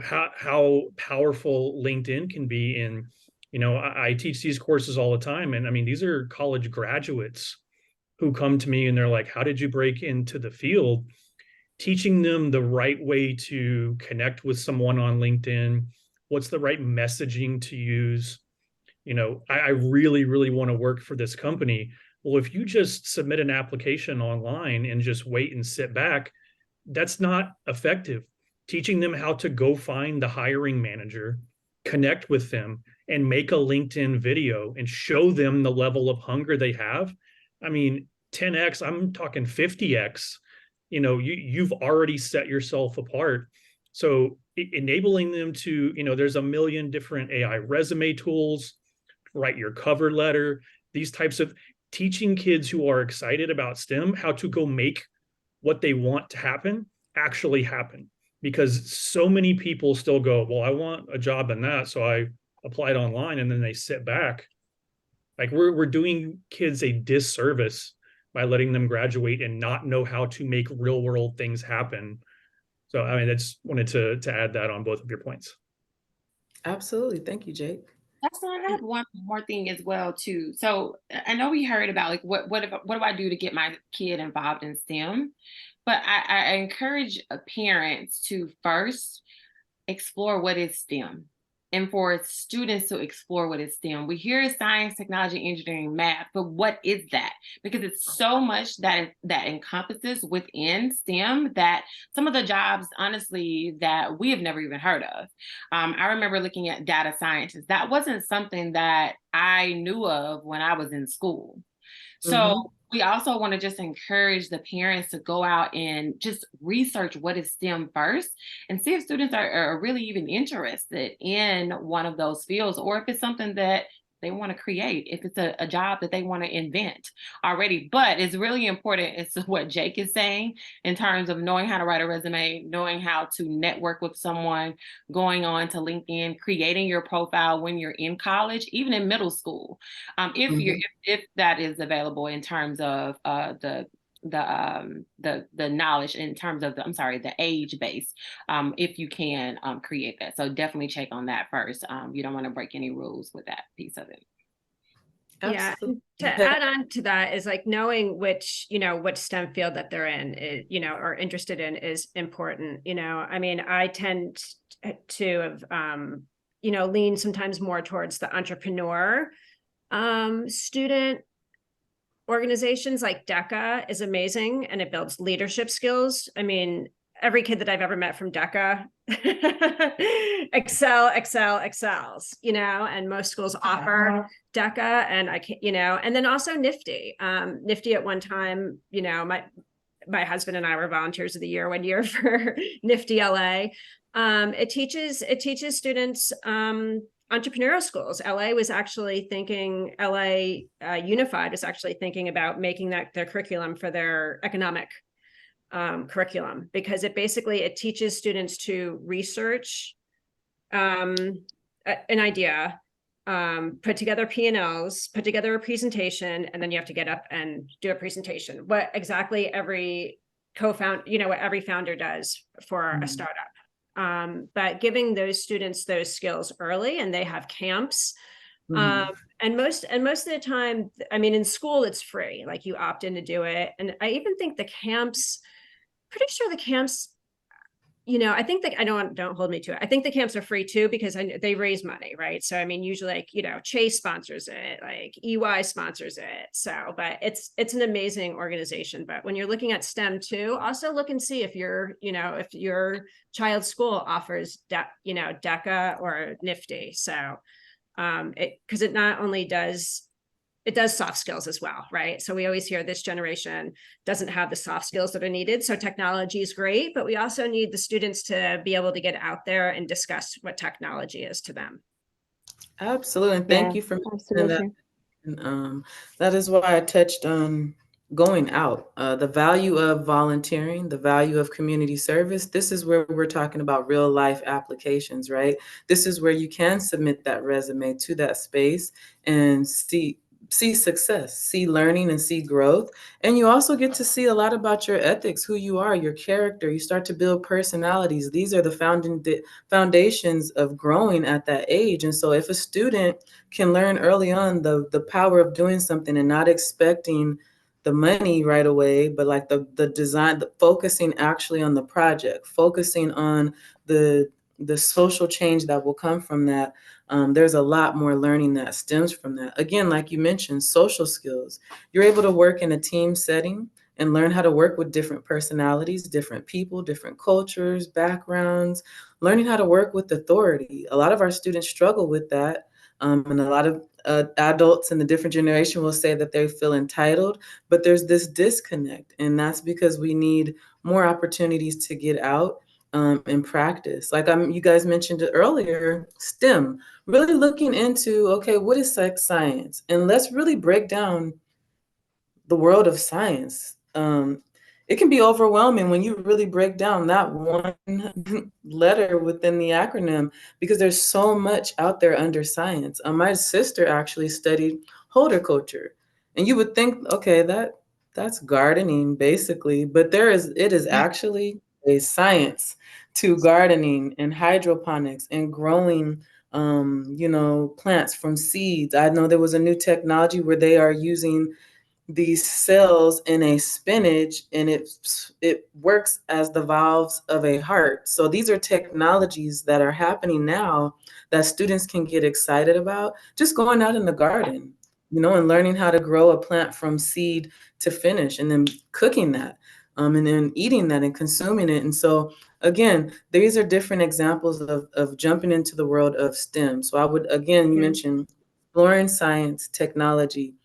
how powerful LinkedIn can be. In I teach these courses all the time, and I mean, these are college graduates who come to me and they're like, how did you break into the field? teaching them the right way to connect with someone on LinkedIn, what's the right messaging to use. You know, I really, really want to work for this company. Well, if you just submit an application online and just wait and sit back, that's not effective. Teaching them how to go find the hiring manager, connect with them, and make a LinkedIn video and show them the level of hunger they have. I mean, 10x, I'm talking 50x. You know, you've already set yourself apart. So enabling them to, you know, there's a million different AI resume tools, write your cover letter, these types of teaching kids who are excited about STEM how to go make what they want to happen actually happen. Because so many people still go, well, I want a job in that, so I applied online, and then they sit back. Like we're doing kids a disservice by letting them graduate and not know how to make real world things happen. So I mean, I just wanted to add that on both of your points. Absolutely. Thank you, Jake. So I have one more thing as well too. So I know we heard about like what do I do to get my kid involved in STEM, but I encourage parents to first explore what is STEM, and for students to explore what is STEM. We hear science, technology, engineering, math, but what is that? Because it's so much that encompasses within STEM that some of the jobs, honestly, that we have never even heard of. I remember looking at data scientists. That wasn't something that I knew of when I was in school. So we also want to just encourage the parents to go out and just research what is STEM first and see if students are really even interested in one of those fields, or if it's something that they want to create, if it's a job that they want to invent already. But it's really important, it's what Jake is saying in terms of knowing how to write a resume, knowing how to network with someone, going on to LinkedIn, creating your profile when you're in college, even in middle school, if that is available in terms of the knowledge in terms of the age base, if you can create that. So definitely check on that first. You don't want to break any rules with that piece of it. Yeah, Absolutely. to add on to that is like knowing which STEM field that they're in, or interested in is important. I mean, I tend to lean sometimes more towards the entrepreneur student organizations. Like DECA is amazing and it builds leadership skills. I mean, every kid that I've ever met from DECA excels, and most schools offer DECA, and I can't, and then also NIFTY. NIFTY at one time, my husband and I were volunteers of the year one year for NIFTY LA. It teaches students entrepreneurial schools. LA Unified was actually thinking about making that their curriculum for their economic curriculum, because it teaches students to research an idea, put together P&Ls, put together a presentation, and then you have to get up and do a presentation. What exactly every what every founder does for a startup. But giving those students those skills early, and they have camps. And most of the time, I mean, in school, it's free, like you opt in to do it. And I even think pretty sure the camps, I think that don't hold me to it. I think the camps are free too, because they raise money, right? So, I mean, usually like, Chase sponsors it, like EY sponsors it. So, but it's an amazing organization. But when you're looking at STEM too, also look and see if if your child's school offers, DECA or NIFTY. So, because it not only does soft skills as well, right? So we always hear this generation doesn't have the soft skills that are needed. So technology is great, but we also need the students to be able to get out there and discuss what technology is to them. Absolutely. And thank you for mentioning that. And, that is why I touched on going out, the value of volunteering, the value of community service. This is where we're talking about real life applications, right? This is where you can submit that resume to that space and see success, see learning, and see growth. And you also get to see a lot about your ethics, who you are, your character. You start to build personalities. These are the foundations of growing at that age. And so if a student can learn early on the power of doing something and not expecting the money right away, but like the design, the focusing actually on the project, focusing on the social change that will come from that. There's a lot more learning that stems from that. Again, like you mentioned, social skills. You're able to work in a team setting and learn how to work with different personalities, different people, different cultures, backgrounds, learning how to work with authority. A lot of our students struggle with that. And a lot of adults in the different generation will say that they feel entitled, but there's this disconnect. And that's because we need more opportunities to get out and practice. Like you guys mentioned it earlier, STEM, really looking into, okay, what is science? And let's really break down the world of science. It can be overwhelming when you really break down that one letter within the acronym, because there's so much out there under science. My sister actually studied horticulture, and you would think, okay, that's gardening basically, but it is actually a science to gardening and hydroponics and growing plants from seeds. I know there was a new technology where they are using these cells in a spinach, and it works as the valves of a heart. So these are technologies that are happening now that students can get excited about, just going out in the garden, and learning how to grow a plant from seed to finish, and then cooking that, and then eating that and consuming it. And so again, these are different examples of jumping into the world of STEM. So I would, again, you mentioned exploring science, technology,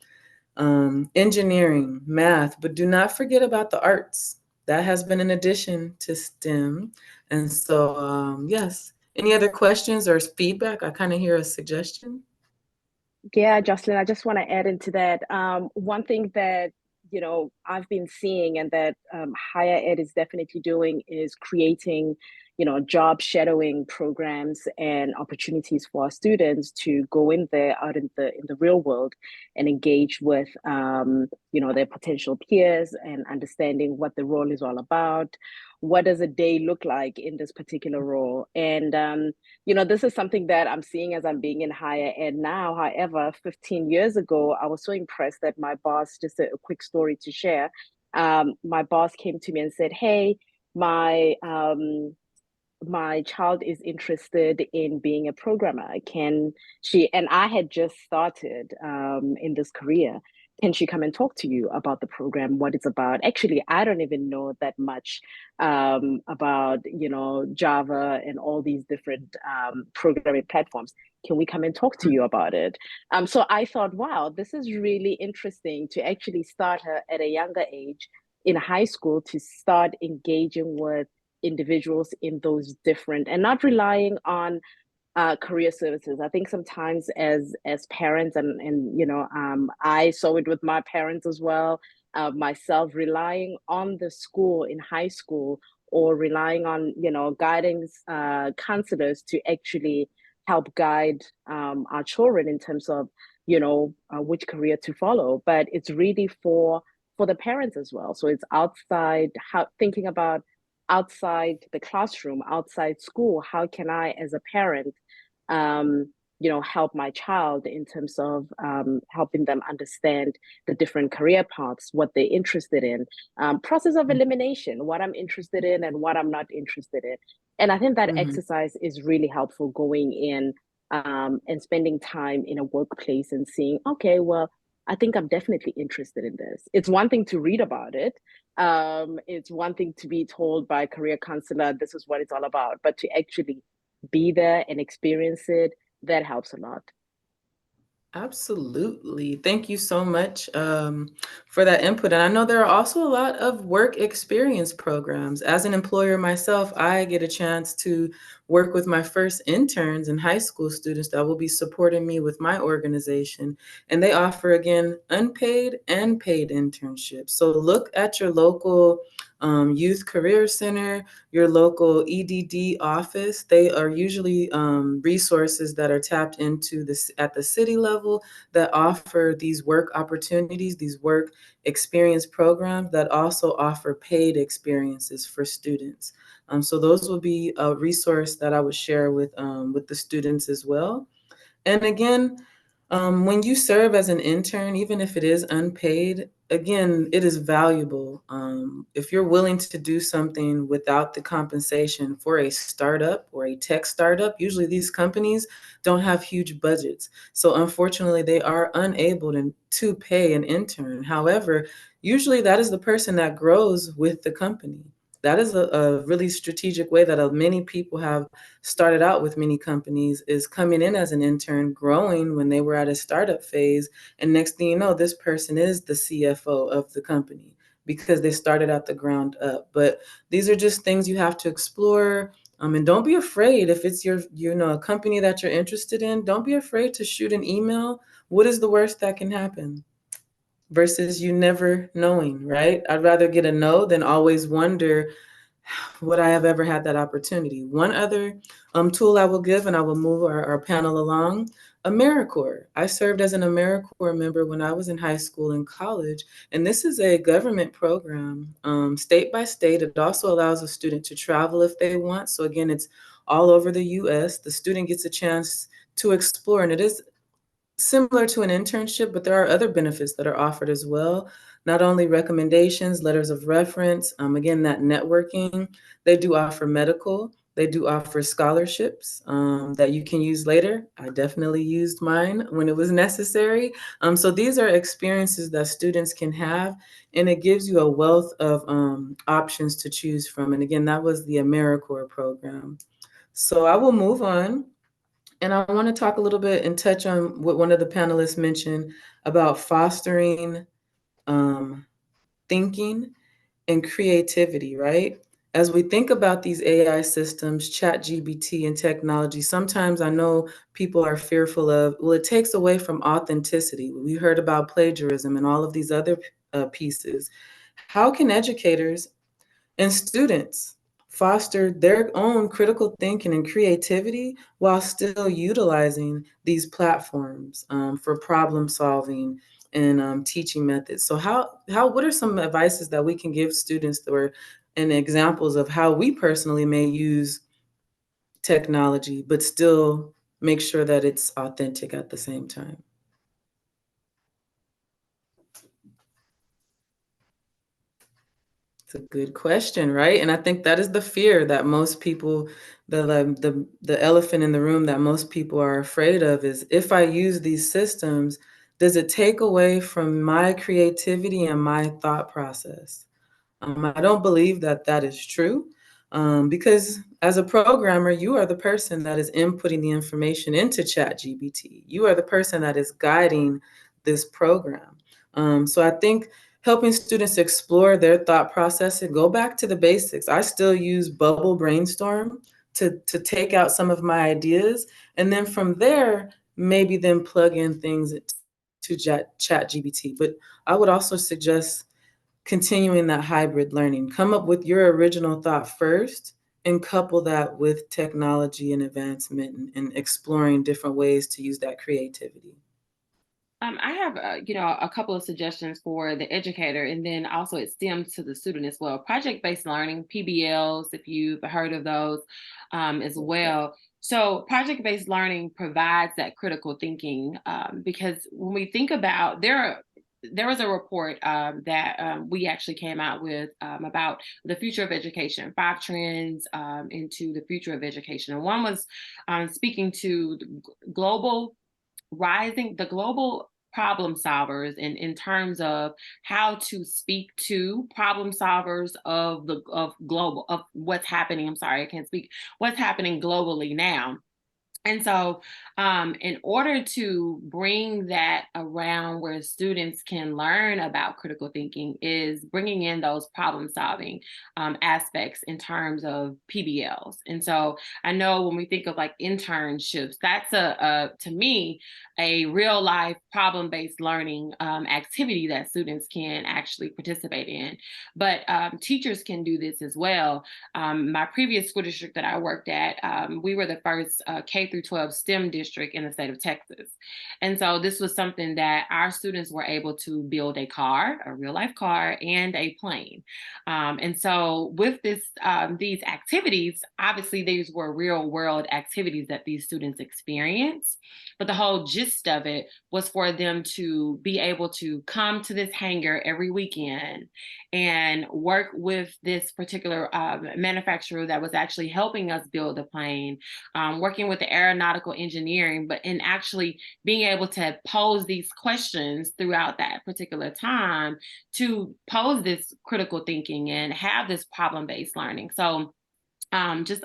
engineering, math, but do not forget about the arts. That has been an addition to STEM. And so, yes. Any other questions or feedback? I kind of hear a suggestion. Yeah, Jocelyn, I just want to add into that. One thing that I've been seeing, and that higher ed is definitely doing, is creating job shadowing programs and opportunities for our students to go in there out in the real world and engage with their potential peers, and understanding what the role is all about. What does a day look like in this particular role? And this is something that I'm seeing as I'm being in higher ed now. However, 15 years ago, I was so impressed that my boss, just a quick story to share, my boss came to me and said, hey, my child is interested in being a programmer. Can she, and I had just started in this career, can she come and talk to you about the program, what it's about? Actually, I don't even know that much about, Java and all these different programming platforms. Can we come and talk to you about it? So I thought, wow, this is really interesting to actually start her at a younger age in high school, to start engaging with individuals in those different, and not relying on career services. I think sometimes as parents, and I saw it with my parents as well, myself, relying on the school in high school, or relying on guidance counselors to actually help guide our children in terms of which career to follow. But it's really for the parents as well. So it's outside, thinking about outside the classroom, outside school. How can I, as a parent, help my child in terms of helping them understand the different career paths, what they're interested in, process of elimination, what I'm interested in and what I'm not interested in. And I think that exercise is really helpful, going in and spending time in a workplace and seeing, okay, well, I think I'm definitely interested in this. It's one thing to read about it. It's one thing to be told by a career counselor, this is what it's all about, but to actually be there and experience it, that helps a lot. Absolutely. Thank you so much for that input. And I know there are also a lot of work experience programs. As an employer myself, I get a chance to work with my first interns and high school students that will be supporting me with my organization. And they offer, again, unpaid and paid internships. So look at your local youth career center, your local EDD office. They are usually resources that are tapped into this at the city level, that offer these work opportunities, these work experience programs that also offer paid experiences for students. So those will be a resource that I would share with the students as well. And again, When you serve as an intern, even if it is unpaid, again, it is valuable. If you're willing to do something without the compensation for a startup or a tech startup, usually these companies don't have huge budgets. So unfortunately, they are unable to pay an intern. However, usually that is the person that grows with the company. That is a really strategic way that many people have started out with many companies, is coming in as an intern, growing when they were at a startup phase. And next thing you know, this person is the CFO of the company because they started at the ground up. But these are just things you have to explore. And don't be afraid if it's a company that you're interested in, don't be afraid to shoot an email. What is the worst that can happen? Versus you never knowing, right? I'd rather get a no than always wonder, would I have ever had that opportunity? One other tool I will give, and I will move our panel along, AmeriCorps. I served as an AmeriCorps member when I was in high school and college, and this is a government program, state by state. It also allows a student to travel if they want. So again, it's all over the US. The student gets a chance to explore, and it is similar to an internship, but there are other benefits that are offered as well. Not only recommendations, letters of reference, again, that networking. They do offer medical. They do offer scholarships that you can use later. I definitely used mine when it was necessary. So these are experiences that students can have, and it gives you a wealth of options to choose from. And again, that was the AmeriCorps program. So I will move on. And I want to talk a little bit and touch on what one of the panelists mentioned about fostering thinking and creativity, right? As we think about these AI systems, ChatGPT and technology, sometimes I know people are fearful of, well, it takes away from authenticity. We heard about plagiarism and all of these other pieces. How can educators and students foster their own critical thinking and creativity while still utilizing these platforms for problem solving and teaching methods? So what are some advices that we can give students and examples of how we personally may use technology, but still make sure that it's authentic at the same time? It's a good question, right? And I think that is the fear that most people, the elephant in the room that most people are afraid of is, if I use these systems, does it take away from my creativity and my thought process? I don't believe that that is true, because as a programmer, you are the person that is inputting the information into ChatGPT. You are the person that is guiding this program. So I think helping students explore their thought process and go back to the basics. I still use Bubble Brainstorm to take out some of my ideas. And then from there, maybe then plug in things to ChatGPT. But I would also suggest continuing that hybrid learning. Come up with your original thought first and couple that with technology and advancement and exploring different ways to use that creativity. I have, a couple of suggestions for the educator, and then also it stems to the student as well. Project-based learning, PBLs, if you've heard of those, as well. So project-based learning provides that critical thinking, because when we think about, there was a report that we actually came out with about the future of education, 5 trends into the future of education. And one was speaking to the global problem solvers in terms of how to speak to problem solvers of what's happening. I'm sorry, I can't speak. What's happening globally now. And so in order to bring that around where students can learn about critical thinking is bringing in those problem solving aspects in terms of PBLs. And so I know when we think of like internships, that's to me, a real life problem-based learning activity that students can actually participate in. But teachers can do this as well. My previous school district that I worked at, we were the first K through 12 STEM district in the state of Texas. And so this was something that our students were able to build a car, a real life car, and a plane. And so with these activities, obviously these were real world activities that these students experienced. But the whole gist of it was for them to be able to come to this hangar every weekend and work with this particular manufacturer that was actually helping us build the plane, working with the aeronautical engineering, but in actually being able to pose these questions throughout that particular time to pose this critical thinking and have this problem-based learning. So just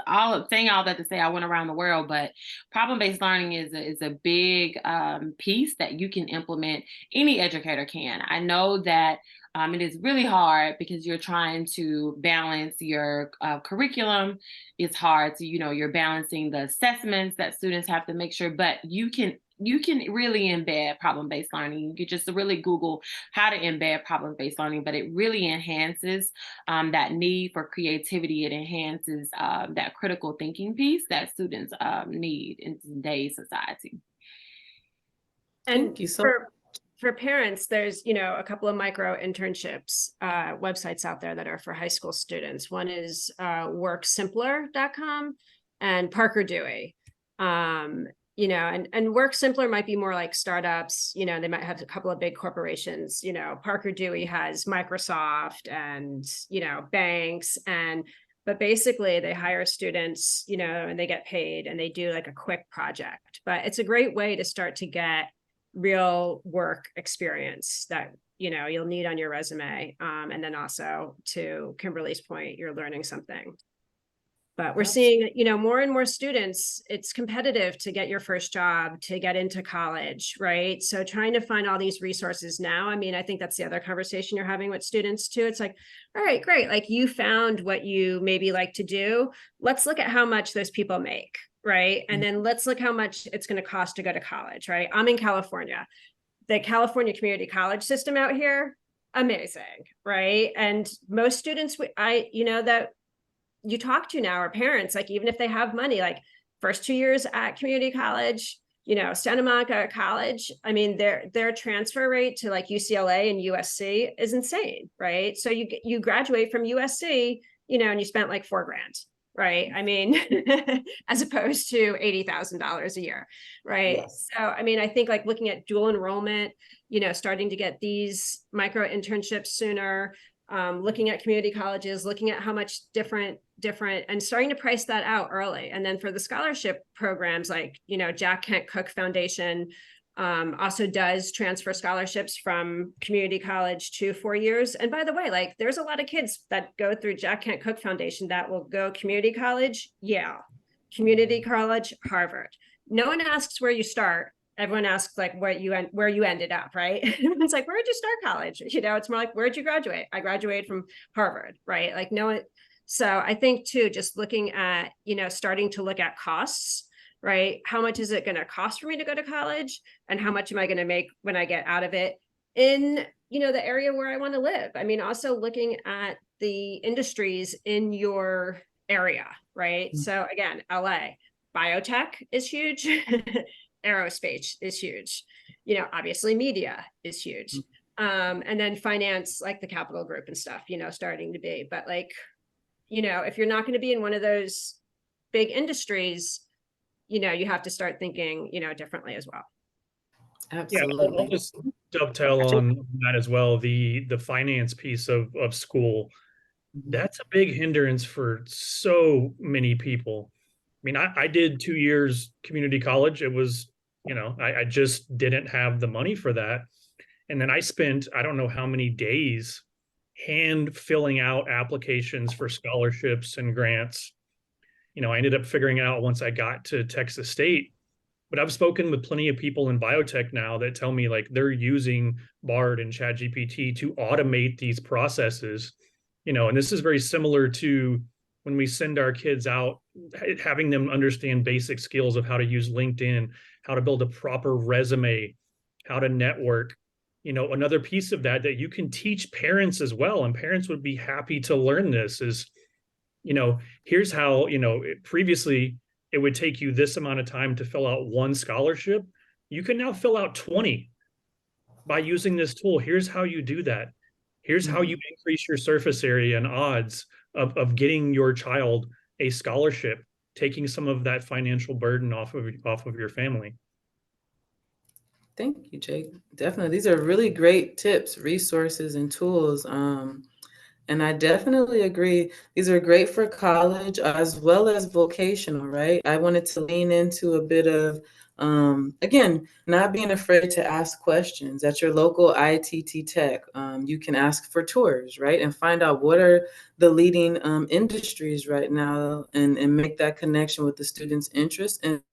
saying all that to say I went around the world, but problem-based learning is a big piece that you can implement. Any educator can. I know that it is really hard because you're trying to balance your curriculum. It's hard to, you're balancing the assessments that students have to make sure, but you can really embed problem-based learning. You could just really Google how to embed problem-based learning, but it really enhances that need for creativity. It enhances that critical thinking piece that students need in today's society. And Thank you so for parents, there's, a couple of micro internships websites out there that are for high school students. One is worksimpler.com and Parker Dewey. And Work Simpler might be more like startups, they might have a couple of big corporations, Parker Dewey has Microsoft and, banks but basically they hire students, and they get paid and they do like a quick project, but it's a great way to start to get real work experience that, you'll need on your resume. And then also to Kimberly's point, you're learning something. But we're seeing, more and more students, it's competitive to get your first job, to get into college, right? So trying to find all these resources now, I think that's the other conversation you're having with students too. It's like, all right, great. Like you found what you maybe like to do. Let's look at how much those people make, right? And then let's look how much it's going to cost to go to college, right? I'm in California. The California community college system out here, amazing, right? And most students, that you talk to now are parents, like even if they have money, like first 2 years at community college, Santa Monica College, their transfer rate to like UCLA and USC is insane, right? So you graduate from USC, and you spent like $4,000, right? As opposed to $80,000 a year, right? Yes. So, I think like looking at dual enrollment, starting to get these micro internships sooner, looking at community colleges, looking at how much different and starting to price that out early. And then for the scholarship programs, like, Jack Kent Cooke Foundation also does transfer scholarships from community college to 4 years. And by the way, like there's a lot of kids that go through Jack Kent Cooke Foundation that will go community college, Yale, community college, Harvard. No one asks where you start. Everyone asks like where you ended up, right? It's like, where'd you start college? It's more like, where'd you graduate? I graduated from Harvard, right? Like no one. So I think too, just looking at, starting to look at costs, right? How much is it going to cost for me to go to college? And how much am I going to make when I get out of it in, the area where I want to live? Also looking at the industries in your area, right? Mm-hmm. So again, LA, biotech is huge. Aerospace is huge, obviously media is huge. And then finance, like the Capital Group and stuff, starting to be, but like, if you're not going to be in one of those big industries, you have to start thinking, differently as well. Absolutely. Yeah, I'll just dovetail on that as well. The finance piece of school, that's a big hindrance for so many people. I did 2 years community college. It was, I just didn't have the money for that. And then I spent, I don't know how many days hand filling out applications for scholarships and grants. I ended up figuring it out once I got to Texas State. But I've spoken with plenty of people in biotech now that tell me like they're using Bard and ChatGPT to automate these processes, and this is very similar to when we send our kids out, having them understand basic skills of how to use LinkedIn, how to build a proper resume, how to network. Another piece of that you can teach parents as well, and parents would be happy to learn this is, here's how, previously it would take you this amount of time to fill out one scholarship. You can now fill out 20 by using this tool. Here's how you do that. Here's how you increase your surface area and odds of getting your child a scholarship, taking some of that financial burden off of your family. Thank you, Jake. Definitely. These are really great tips, resources, and tools. And I definitely agree. These are great for college as well as vocational, right? I wanted to lean into a bit of, again, not being afraid to ask questions. At your local ITT Tech, you can ask for tours, right? And find out what are the leading industries right now, and make that connection with the students' interests and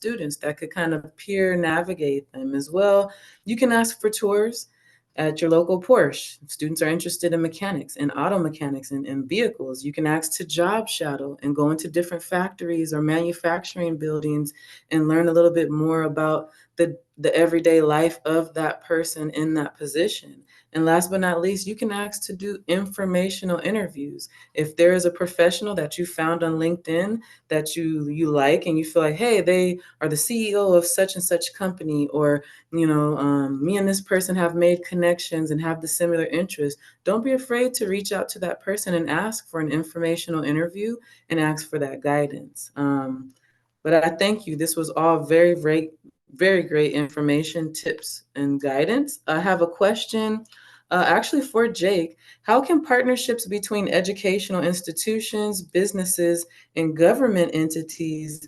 students that could kind of peer navigate them as well. You can ask for tours at your local Porsche. If students are interested in mechanics and auto mechanics and vehicles, you can ask to job shadow and go into different factories or manufacturing buildings and learn a little bit more about the everyday life of that person in that position. And last but not least, you can ask to do informational interviews. If there is a professional that you found on LinkedIn that you like and you feel like, hey, they are the CEO of such and such company, or me and this person have made connections and have the similar interests, don't be afraid to reach out to that person and ask for an informational interview and ask for that guidance. But I thank you. This was all very, very, very great information, tips, and guidance. I have a question actually for Jake. How can partnerships between educational institutions, businesses, and government entities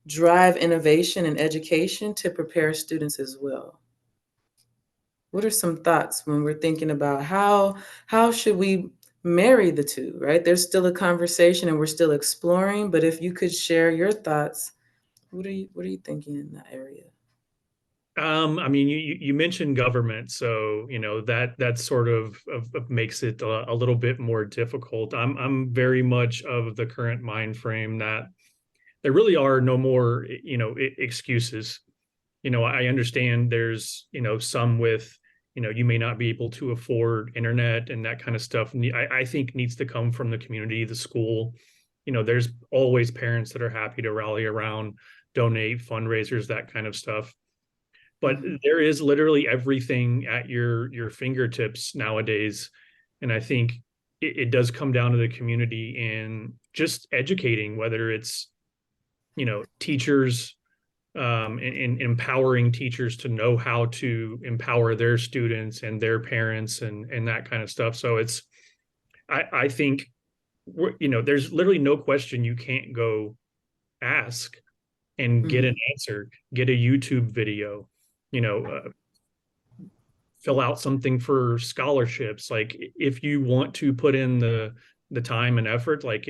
drive innovation in education to prepare students as well? What are some thoughts when we're thinking about how should we marry the two, right? There's still a conversation and we're still exploring, but if you could share your thoughts, what are you thinking in that area? I mean, you mentioned government, so that sort of makes it a little bit more difficult. I'm very much of the current mind frame that there really are no more excuses. I understand there's some with you may not be able to afford internet and that kind of stuff. And I think needs to come from the community, the school. There's always parents that are happy to rally around, donate, fundraisers, that kind of stuff. But there is literally everything at your fingertips nowadays. And I think it does come down to the community and just educating, whether it's, teachers, and empowering teachers to know how to empower their students and their parents and that kind of stuff. So I think, there's literally no question you can't go ask and get an answer, get a YouTube video, fill out something for scholarships. Like, if you want to put in the time and effort, like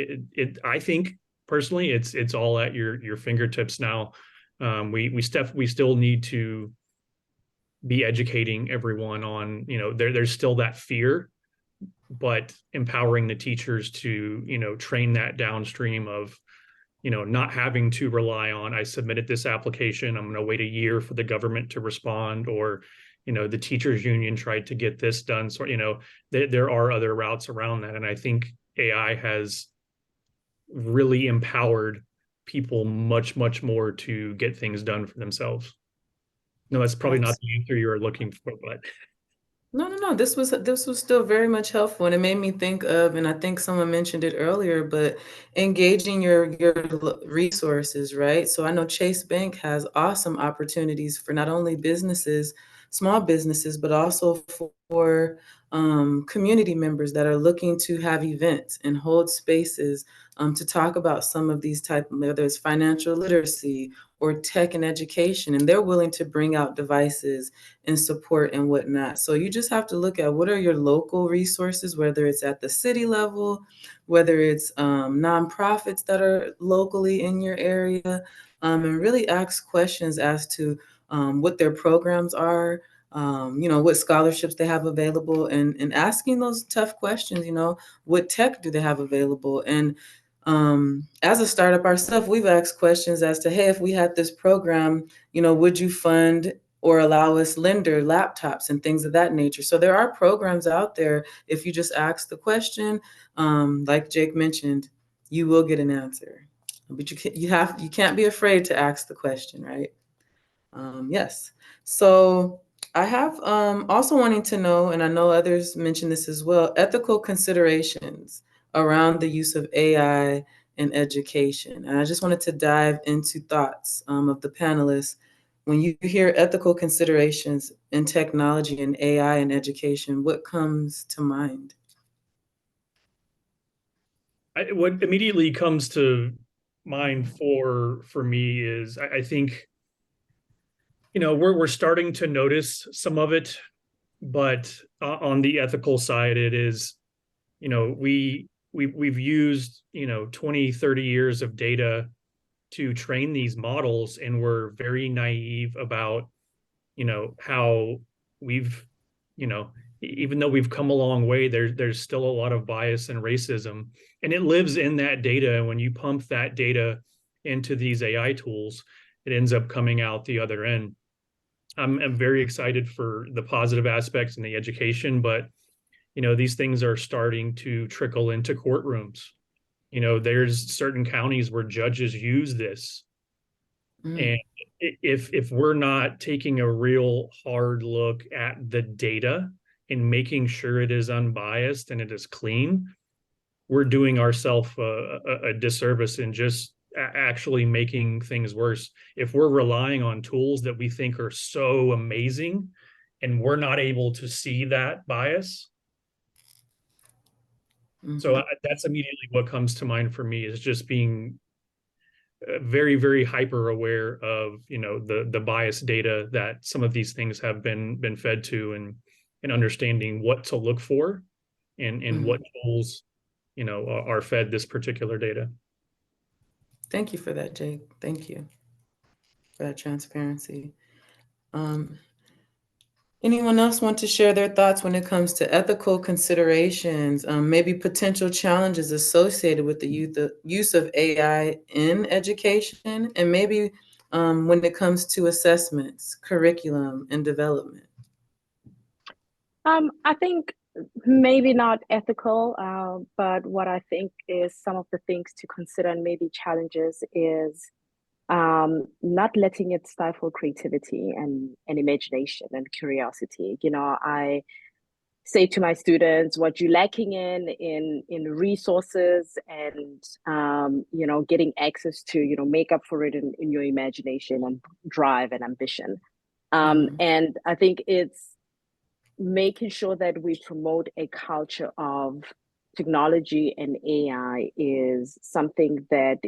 I think personally, it's all at your fingertips now. We still need to be educating everyone on, there's still that fear, but empowering the teachers to, train that downstream of, not having to rely on, I submitted this application, I'm going to wait a year for the government to respond, or, the teachers union tried to get this done. So, there are other routes around that. And I think AI has really empowered people much, much more to get things done for themselves. No, that's probably not the answer you were looking for, but No. This was still very much helpful, and it made me think of, and I think someone mentioned it earlier, but engaging your resources, right? So I know Chase Bank has awesome opportunities for not only businesses, small businesses, but also for community members that are looking to have events and hold spaces to talk about some of these whether it's financial literacy or tech and education, and they're willing to bring out devices and support and whatnot. So you just have to look at what are your local resources, whether it's at the city level, whether it's nonprofits that are locally in your area, and really ask questions as to what their programs are, what scholarships they have available, and asking those tough questions, what tech do they have available? And as a startup ourselves, we've asked questions as to, hey, if we had this program, would you fund or allow us lender laptops and things of that nature? So there are programs out there. If you just ask the question, like Jake mentioned, you will get an answer. but you can't be afraid to ask the question, right? Yes. So I have also wanting to know, and I know others mentioned this as well, ethical considerations around the use of AI in education. And I just wanted to dive into thoughts of the panelists. When you hear ethical considerations in technology and AI in education, what comes to mind? What immediately comes to mind for me is I think, you know, we're starting to notice some of it, but on the ethical side, it is, you know, we've used, you know, 20, 30 years of data to train these models, and we're very naive about, you know, how we've, you know, even though we've come a long way, there's still a lot of bias and racism, and it lives in that data. And when you pump that data into these AI tools, it ends up coming out the other end. I'm very excited for the positive aspects in the education, but you know, these things are starting to trickle into courtrooms. You know, there's certain counties where judges use this. And if we're not taking a real hard look at the data and making sure it is unbiased and it is clean, we're doing ourselves a disservice in just actually making things worse. If we're relying on tools that we think are so amazing and we're not able to see that bias. So that's immediately what comes to mind for me, is just being very, very hyper aware of, you know, the biased data that some of these things have been fed to, and understanding what to look for and what tools, you know, are fed this particular data. Thank you for that, Jake. Thank you for that transparency. Anyone else want to share their thoughts when it comes to ethical considerations, maybe potential challenges associated with the use of AI in education, and maybe when it comes to assessments, curriculum, and development? I think maybe not ethical, but what I think is some of the things to consider and maybe challenges is not letting it stifle creativity and imagination and curiosity. You know, I say to my students, what you're lacking in resources and you know, getting access to, you know, make up for it in your imagination and drive and ambition. And I think it's making sure that we promote a culture of technology and AI is something that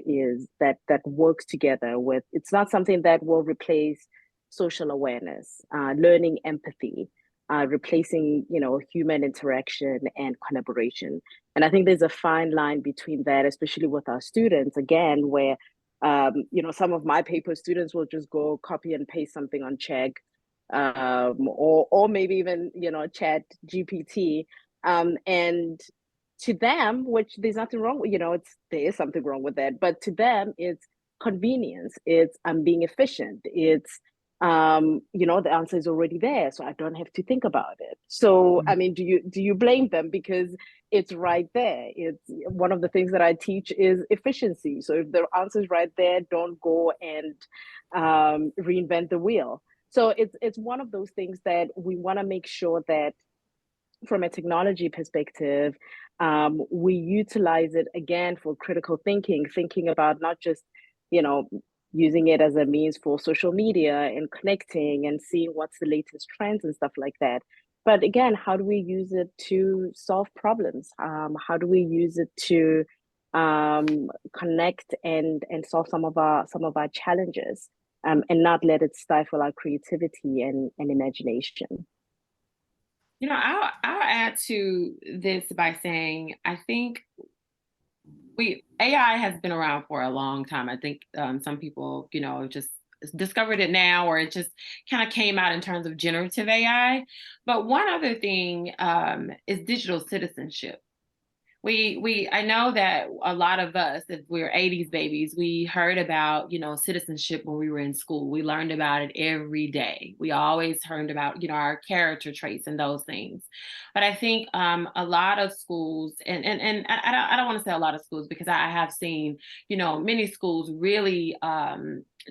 works together with. It's not something that will replace social awareness, learning empathy, replacing, you know, human interaction and collaboration. And I think there's a fine line between that, especially with our students, again, where you know, some of my paper students will just go copy and paste something on Chegg, or maybe even, you know, Chat GPT, and to them, which there's nothing wrong with, you know, there is something wrong with that, but to them it's convenience, it's being efficient, it's you know, the answer is already there, so I don't have to think about it. So I mean, do you blame them? Because it's right there. It's one of the things that I teach is efficiency. So if the answer is right there, don't go and reinvent the wheel. So it's one of those things that we want to make sure that from a technology perspective, we utilize it again for critical thinking about not just, you know, using it as a means for social media and connecting and seeing what's the latest trends and stuff like that. But again, how do we use it to solve problems? How do we use it to connect and solve some of our challenges, and not let it stifle our creativity and imagination? You know, I'll add to this by saying I think AI has been around for a long time. I think some people, you know, just discovered it now, or it just kind of came out in terms of generative AI. But one other thing is digital citizenship, I know that a lot of us, if we're 80s babies, we heard about, citizenship when we were in school. We learned about it every day. We always heard about, our character traits and those things. But I think a lot of schools, and I don't want to say a lot of schools, because I have seen, many schools really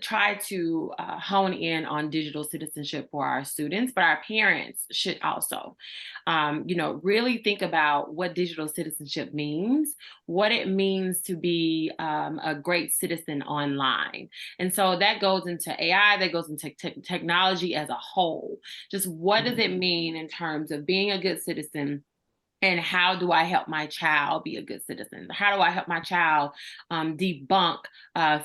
try to hone in on digital citizenship for our students, but our parents should also, really think about what digital citizenship means, what it means to be a great citizen online. And so that goes into AI, that goes into technology as a whole. Just what does it mean in terms of being a good citizen? And how do I help my child be a good citizen? How do I help my child debunk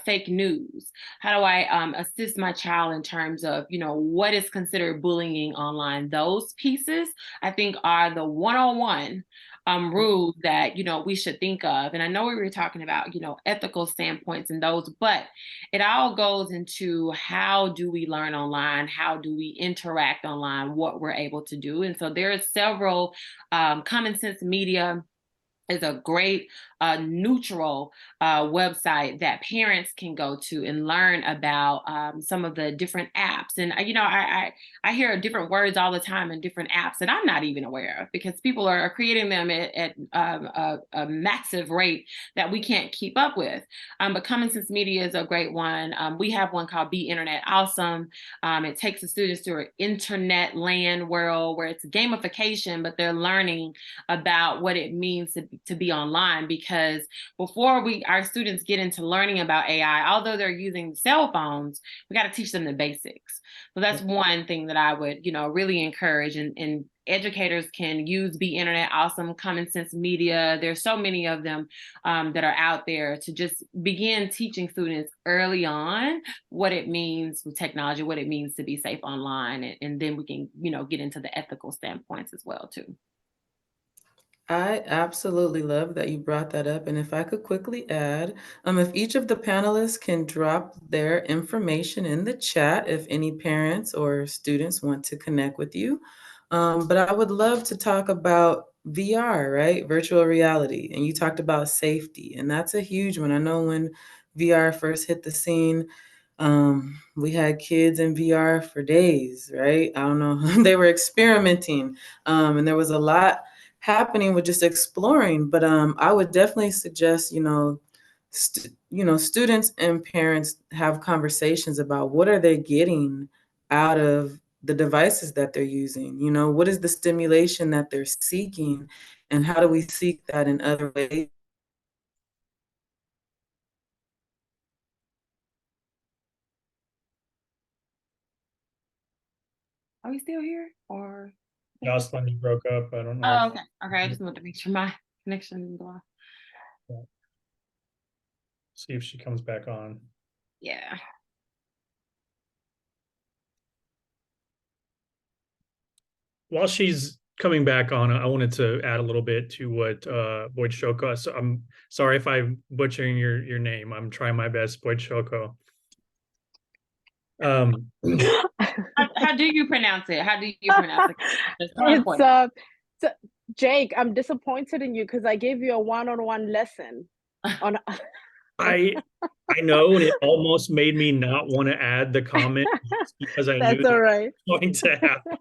fake news? How do I assist my child in terms of, what is considered bullying online? Those pieces, I think, are the one-on-one rules that, we should think of. And I know we were talking about, ethical standpoints and those, but it all goes into how do we learn online? How do we interact online? What we're able to do. And so there are several Common Sense Media is a great neutral website that parents can go to and learn about some of the different apps. And I hear different words all the time in different apps that I'm not even aware of, because people are creating them at a massive rate that we can't keep up with. But Common Sense Media is a great one. We have one called Be Internet Awesome. It takes the students to an internet land world where it's gamification, but they're learning about what it means to be online. Because before our students get into learning about AI, although they're using cell phones, we got to teach them the basics. So that's one thing that I would, really encourage. And educators can use Be Internet Awesome, Common Sense Media. There's so many of them that are out there to just begin teaching students early on what it means with technology, what it means to be safe online. And then we can, get into the ethical standpoints as well, too. I absolutely love that you brought that up. And if I could quickly add, if each of the panelists can drop their information in the chat, if any parents or students want to connect with you. But I would love to talk about VR, right? Virtual reality. And you talked about safety, and that's a huge one. I know when VR first hit the scene, we had kids in VR for days, right? I don't know. They were experimenting, and there was a lot happening with just exploring. But I would definitely suggest, students and parents have conversations about what are they getting out of the devices that they're using. What is the stimulation that they're seeking, and how do we seek that in other ways? Are we still here, or? Jocelyn, you broke up. I don't know. Oh, okay. Okay, I just wanted to make sure my connection didn't go off. See if she comes back on. Yeah. While she's coming back on, I wanted to add a little bit to what Boyd Shoko. So I'm sorry if I'm butchering your name. I'm trying my best, Boyd Shoko. How do you pronounce it? How do you pronounce it? It's Jake, I'm disappointed in you because I gave you a one-on-one lesson on. I know, and it almost made me not want to add the comment because I knew all right. was going to happen.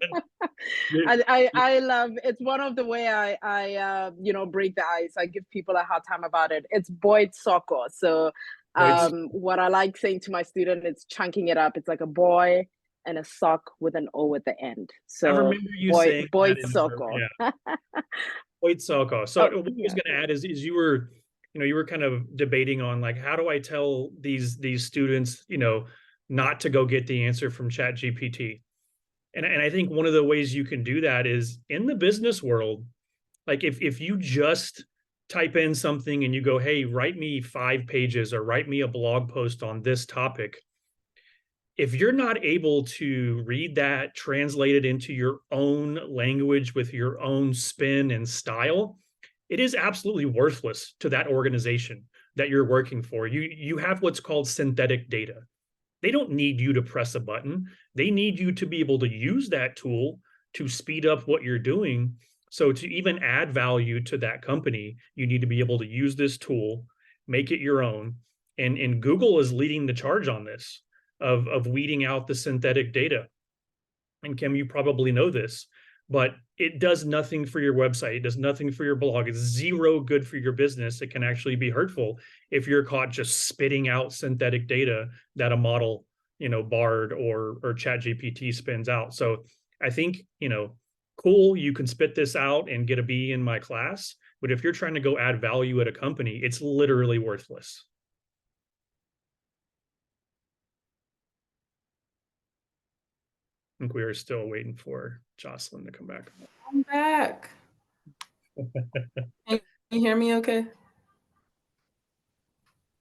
I love, it's one of the way I break the ice. I give people a hard time about it. It's Boyd Soko. So what I like saying to my student is chunking it up. It's like a boy and a sock with an O at the end. So I remember you saying Boyd Soko. Yeah. Boyd Soko. So what I was going to add is you were kind of debating on, like, how do I tell these students, not to go get the answer from ChatGPT? And I think one of the ways you can do that is in the business world. Like if you just type in something and you go, hey, write me 5 pages or write me a blog post on this topic. If you're not able to read that, translate it into your own language with your own spin and style, it is absolutely worthless to that organization that you're working for. You have what's called synthetic data. They don't need you to press a button. They need you to be able to use that tool to speed up what you're doing So to even add value to that company, you need to be able to use this tool, make it your own. And Google is leading the charge on this of weeding out the synthetic data. And Kim, you probably know this, but it does nothing for your website. It does nothing for your blog. It's zero good for your business. It can actually be hurtful if you're caught just spitting out synthetic data that a model, Bard or ChatGPT spins out. So I think, cool, you can spit this out and get a B in my class, but if you're trying to go add value at a company, it's literally worthless. I think we are still waiting for Jocelyn to come back. I'm back. Can you hear me okay?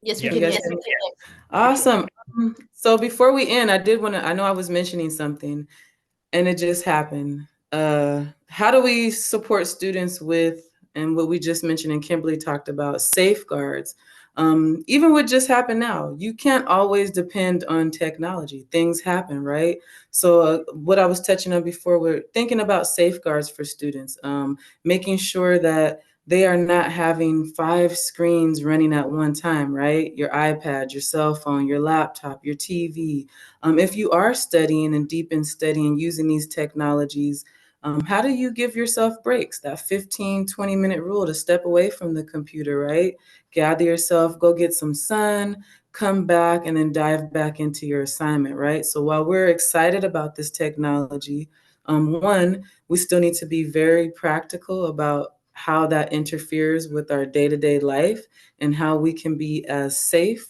Yes, we Yeah. can. You guys Yes, hear we me? can. Awesome. So before we end, I know I was mentioning something and it just happened. How do we support students with, and what we just mentioned and Kimberly talked about, safeguards? Even what just happened now, you can't always depend on technology. Things happen, right? So what I was touching on before, we're thinking about safeguards for students, making sure that they are not having 5 screens running at one time, right? Your iPad, your cell phone, your laptop, your TV. If you are studying and deep in studying using these technologies, how do you give yourself breaks? That 15, 20-minute rule to step away from the computer, right? Gather yourself, go get some sun, come back, and then dive back into your assignment, right? So while we're excited about this technology, one, we still need to be very practical about how that interferes with our day-to-day life and how we can be as safe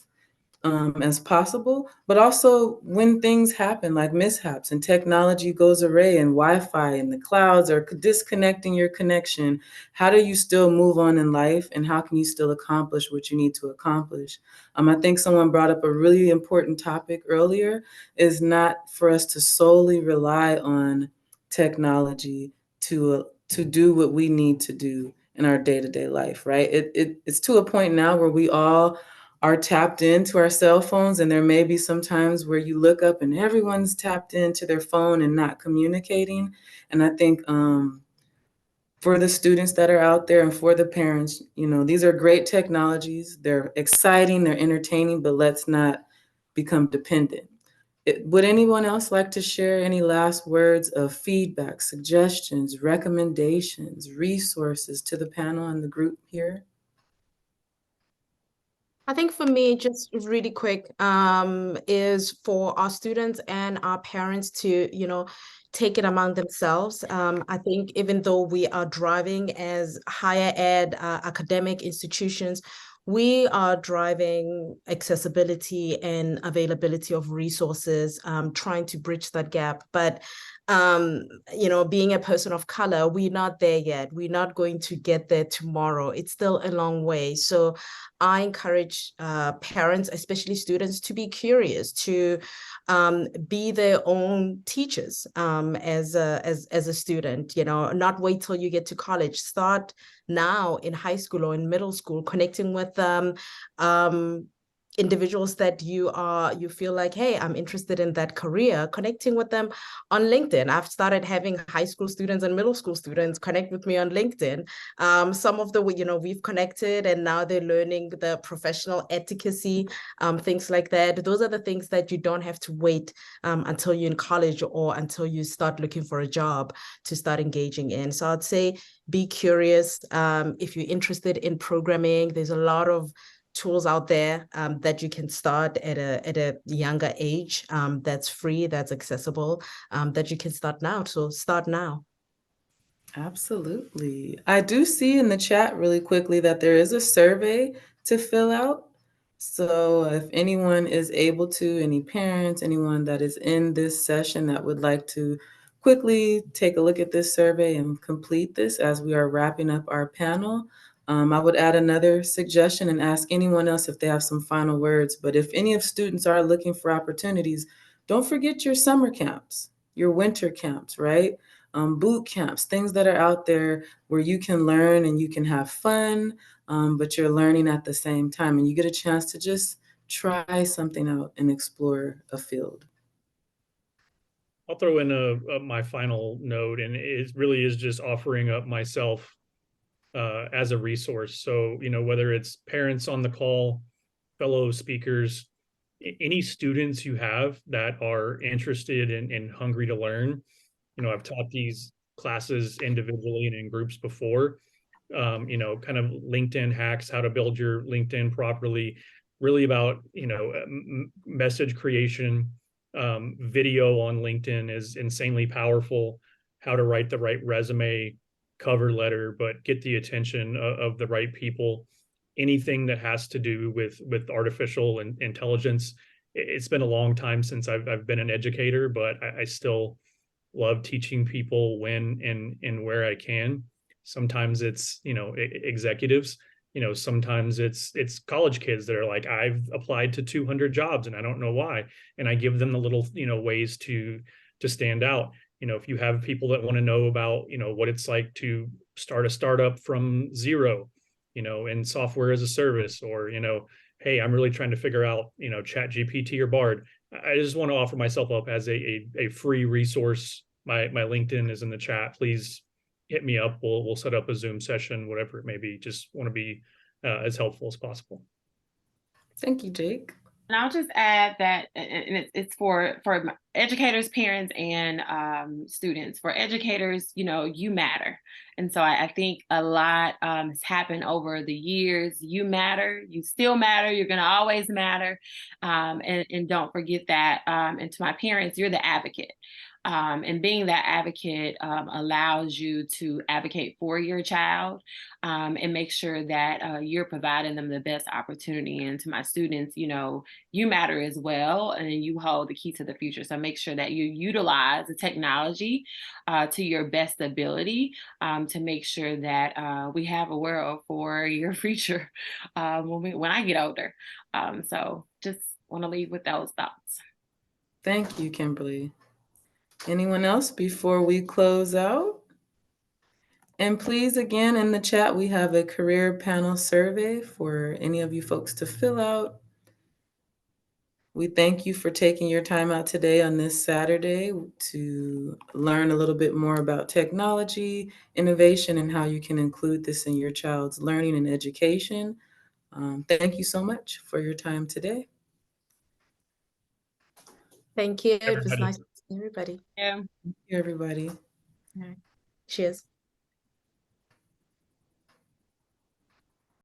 as possible. But also when things happen like mishaps and technology goes awry and Wi-Fi and the clouds are disconnecting your connection, how do you still move on in life and how can you still accomplish what you need to accomplish? I think someone brought up a really important topic earlier, is not for us to solely rely on technology to do what we need to do in our day-to-day life, right? It's to a point now where we all are tapped into our cell phones, and there may be some times where you look up and everyone's tapped into their phone and not communicating. And I think for the students that are out there and for the parents, these are great technologies. They're exciting, they're entertaining, but let's not become dependent. Would anyone else like to share any last words of feedback, suggestions, recommendations, resources to the panel and the group here? I think for me, just really quick, is for our students and our parents to, take it among themselves. I think even though we are driving as higher ed academic institutions, we are driving accessibility and availability of resources, trying to bridge that gap. But being a person of color, we're not there yet. We're not going to get there tomorrow. It's still a long way. So I encourage parents, especially students, to be curious, to be their own teachers as a student. Not wait till you get to college. Start now in high school or in middle school, connecting with individuals that you feel like, hey, I'm interested in that career, connecting with them on LinkedIn. I've started having high school students and middle school students connect with me on LinkedIn. Some of the, we've connected and now they're learning the professional etiquette, things like that. Those are the things that you don't have to wait until you're in college or until you start looking for a job to start engaging in. So I'd say be curious. If you're interested in programming, there's a lot of tools out there that you can start at a younger age, that's free, that's accessible, that you can start now. So start now. Absolutely. I do see in the chat really quickly that there is a survey to fill out. So if anyone is able to, any parents, anyone that is in this session that would like to quickly take a look at this survey and complete this as we are wrapping up our panel, I would add another suggestion and ask anyone else if they have some final words. But if any of students are looking for opportunities, don't forget your summer camps, your winter camps, right? Boot camps, things that are out there where you can learn and you can have fun, but you're learning at the same time and you get a chance to just try something out and explore a field. I'll throw in my final note, and it really is just offering up myself as a resource. So, whether it's parents on the call, fellow speakers, any students you have that are interested and hungry to learn. I've taught these classes individually and in groups before. Kind of LinkedIn hacks, how to build your LinkedIn properly, really about, message creation. Video on LinkedIn is insanely powerful, how to write the right resume, cover letter, but get the attention of the right people. Anything that has to do with artificial intelligence. It's been a long time since I've been an educator, but I still love teaching people when and where I can. Sometimes it's, executives, sometimes it's college kids that are like, I've applied to 200 jobs and I don't know why. And I give them the little, ways to stand out. If you have people that want to know about, what it's like to start a startup from zero, in software as a service, or, hey, I'm really trying to figure out, Chat GPT or Bard. I just want to offer myself up as a free resource. My LinkedIn is in the chat. Please hit me up. We'll set up a Zoom session, whatever it may be. Just want to be as helpful as possible. Thank you, Jake. And I'll just add that, and it's for educators, parents, and students. For educators, you matter. And so I think a lot has happened over the years. You matter, you still matter, you're gonna always matter. And don't forget that. And to my parents, you're the advocate. And being that advocate allows you to advocate for your child and make sure that you're providing them the best opportunity. And to my students, you matter as well, and you hold the key to the future. So make sure that you utilize the technology to your best ability to make sure that we have a world for your future when I get older. So just want to leave with those thoughts. Thank you, Kimberly. Anyone else before we close out? And please, again, in the chat, we have a career panel survey for any of you folks to fill out. We thank you for taking your time out today on this Saturday to learn a little bit more about technology, innovation, and how you can include this in your child's learning and education. Thank you so much for your time today. Thank you. It was Everybody. nice to see everybody. Yeah. Thank you, everybody. All right. Cheers.